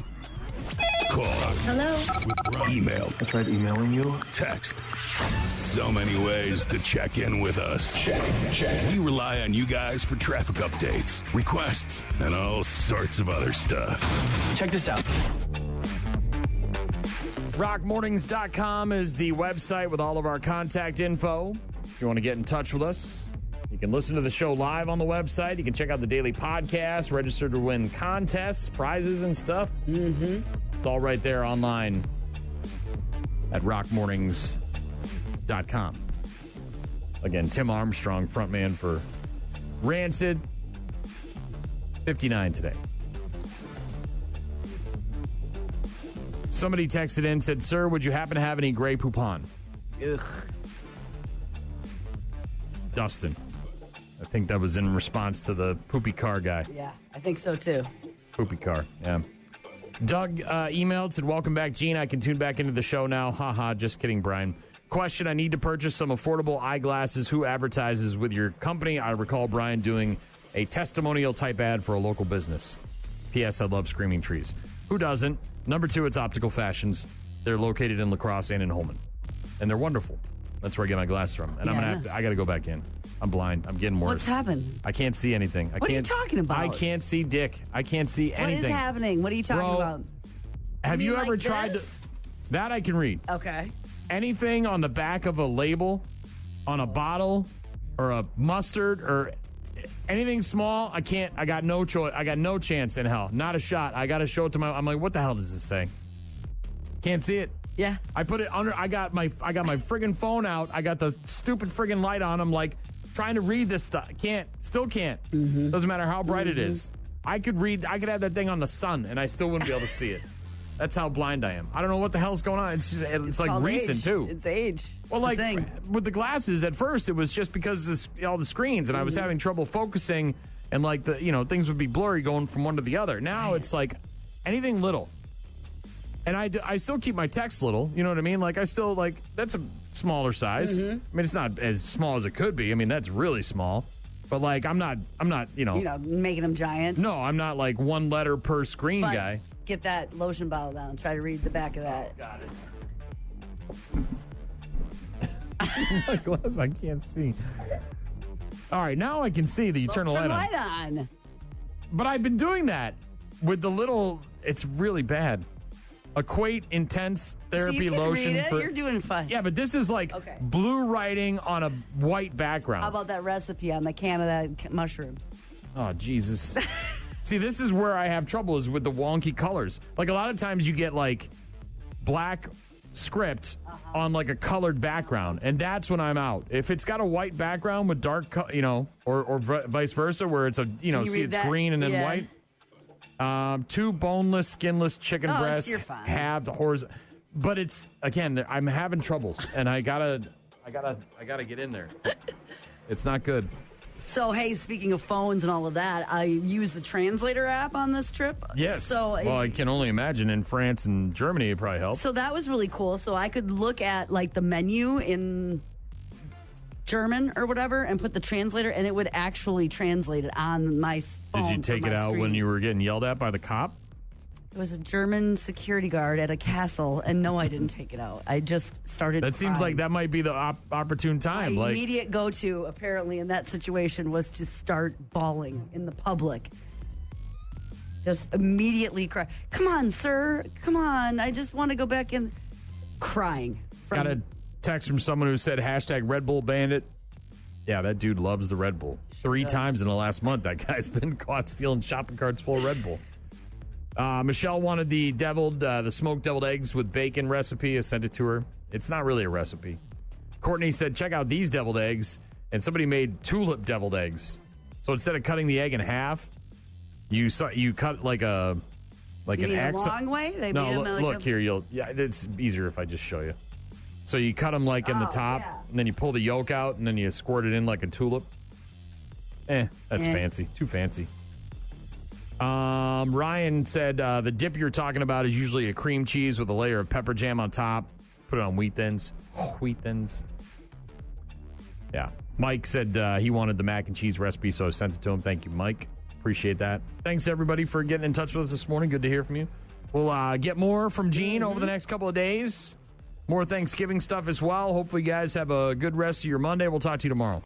Call. Hello. Email. I tried emailing you. Text. So many ways to check in with us. Check. We rely on you guys for traffic updates, requests, and all sorts of other stuff. Check this out. Rockmornings.com is the website with all of our contact info. If you want to get in touch with us, you can listen to the show live on the website. You can check out the daily podcast, register to win contests, prizes, and stuff. Mm-hmm. It's all right there online at rockmornings.com. Again, Tim Armstrong, frontman for Rancid, 59 today. Somebody texted in, said, sir, would you happen to have any Grey Poupon? Ugh. Dustin. I think that was in response to the poopy car guy. Yeah, I think so too. Poopy car, yeah. Doug emailed, said, welcome back, Gene. I can tune back into the show now. Haha, just kidding, Brian. Question, I need to purchase some affordable eyeglasses. Who advertises with your company? I recall Brian doing a testimonial type ad for a local business. P.S. I love Screaming Trees. Who doesn't? Number 2, it's Optical Fashions. They're located in La Crosse and in Holman. And they're wonderful. That's where I get my glasses from. And I got to go back in. I'm blind. I'm getting worse. What's happened? I can't see anything. What are you talking about? I can't see dick. I can't see anything. What is happening? What are you talking about? Have you ever tried to... That I can read. Okay. Anything on the back of a label, on a bottle, or a mustard, or anything small, I can't. I got no choice. I got no chance in hell. Not a shot. I got to show it to my... I'm like, what the hell does this say? Can't see it. Yeah. I put it under... I got my friggin' phone out. I got the stupid friggin' light on. I'm like... trying to read this stuff. Still can't. Mm-hmm. Doesn't matter how bright it is. I could have that thing on the sun and I still wouldn't be able to see it. That's how blind I am. I don't know what the hell's going on. It's like recent age. too. It's age. Well, like with the glasses at first, it was just because of all the screens and I was having trouble focusing and like things would be blurry going from one to the other. Now it's like anything little. And I still keep my text little, you know what I mean? Like I still that's a smaller size. I mean, it's not as small as it could be. I mean, that's really small. But like I'm not, making them giant. No, I'm not like one letter per screen guy. Get that lotion bottle down. Try to read the back of that. Got it. My glass, I can't see. All right, now I can see the eternal light on. on. But I've been doing that with the little It's really bad. Equate intense therapy you can lotion read it. for. You're doing fine. Yeah, but this is like blue writing on a white background. How about that recipe on the Canada mushrooms? Oh, Jesus. See, this is where I have trouble is with the wonky colors. Like a lot of times you get like black script on like a colored background, and that's when I'm out. If it's got a white background with dark, or vice versa, where it's it's green and then white. 2 boneless, skinless chicken breasts, you're fine. halved horizontal. But it's again, I'm having troubles, and I gotta get in there. It's not good. So, hey, speaking of phones and all of that, I used the translator app on this trip. Yes. So, well, I can only imagine in France and Germany it probably helped. So that was really cool. So I could look at like the menu in German or whatever and put the translator, and it would actually translate it on my phone. Did you take it out screen. when you were getting yelled at by the cop? It was a German security guard at a castle, and no, I didn't take it out. I just started That seems like that might be the opportune time. My immediate go-to, apparently, in that situation was to start bawling in the public. Just immediately cry. Come on, sir. Come on. I just want to go back in. Crying. Got a text from someone who said hashtag Red Bull Bandit. Yeah, that dude loves the Red Bull. 3 times in the last month, that guy's been caught stealing shopping carts full of Red Bull. Michelle wanted the smoked deviled eggs with bacon recipe. I sent it to her. It's not really a recipe. Courtney said, check out these deviled eggs. And somebody made tulip deviled eggs. So instead of cutting the egg in half, you cut like an X. A long way? They no, made them look here. It's easier if I just show you. So you cut them like in the top, and then you pull the yolk out, and then you squirt it in like a tulip. That's fancy. Too fancy. Ryan said the dip you're talking about is usually a cream cheese with a layer of pepper jam on top. Put it on wheat thins. Wheat thins. Yeah. Mike said he wanted the mac and cheese recipe, so I sent it to him. Thank you, Mike. Appreciate that. Thanks, everybody, for getting in touch with us this morning. Good to hear from you. We'll get more from Gene over the next couple of days. More Thanksgiving stuff as well. Hopefully, you guys have a good rest of your Monday. We'll talk to you tomorrow.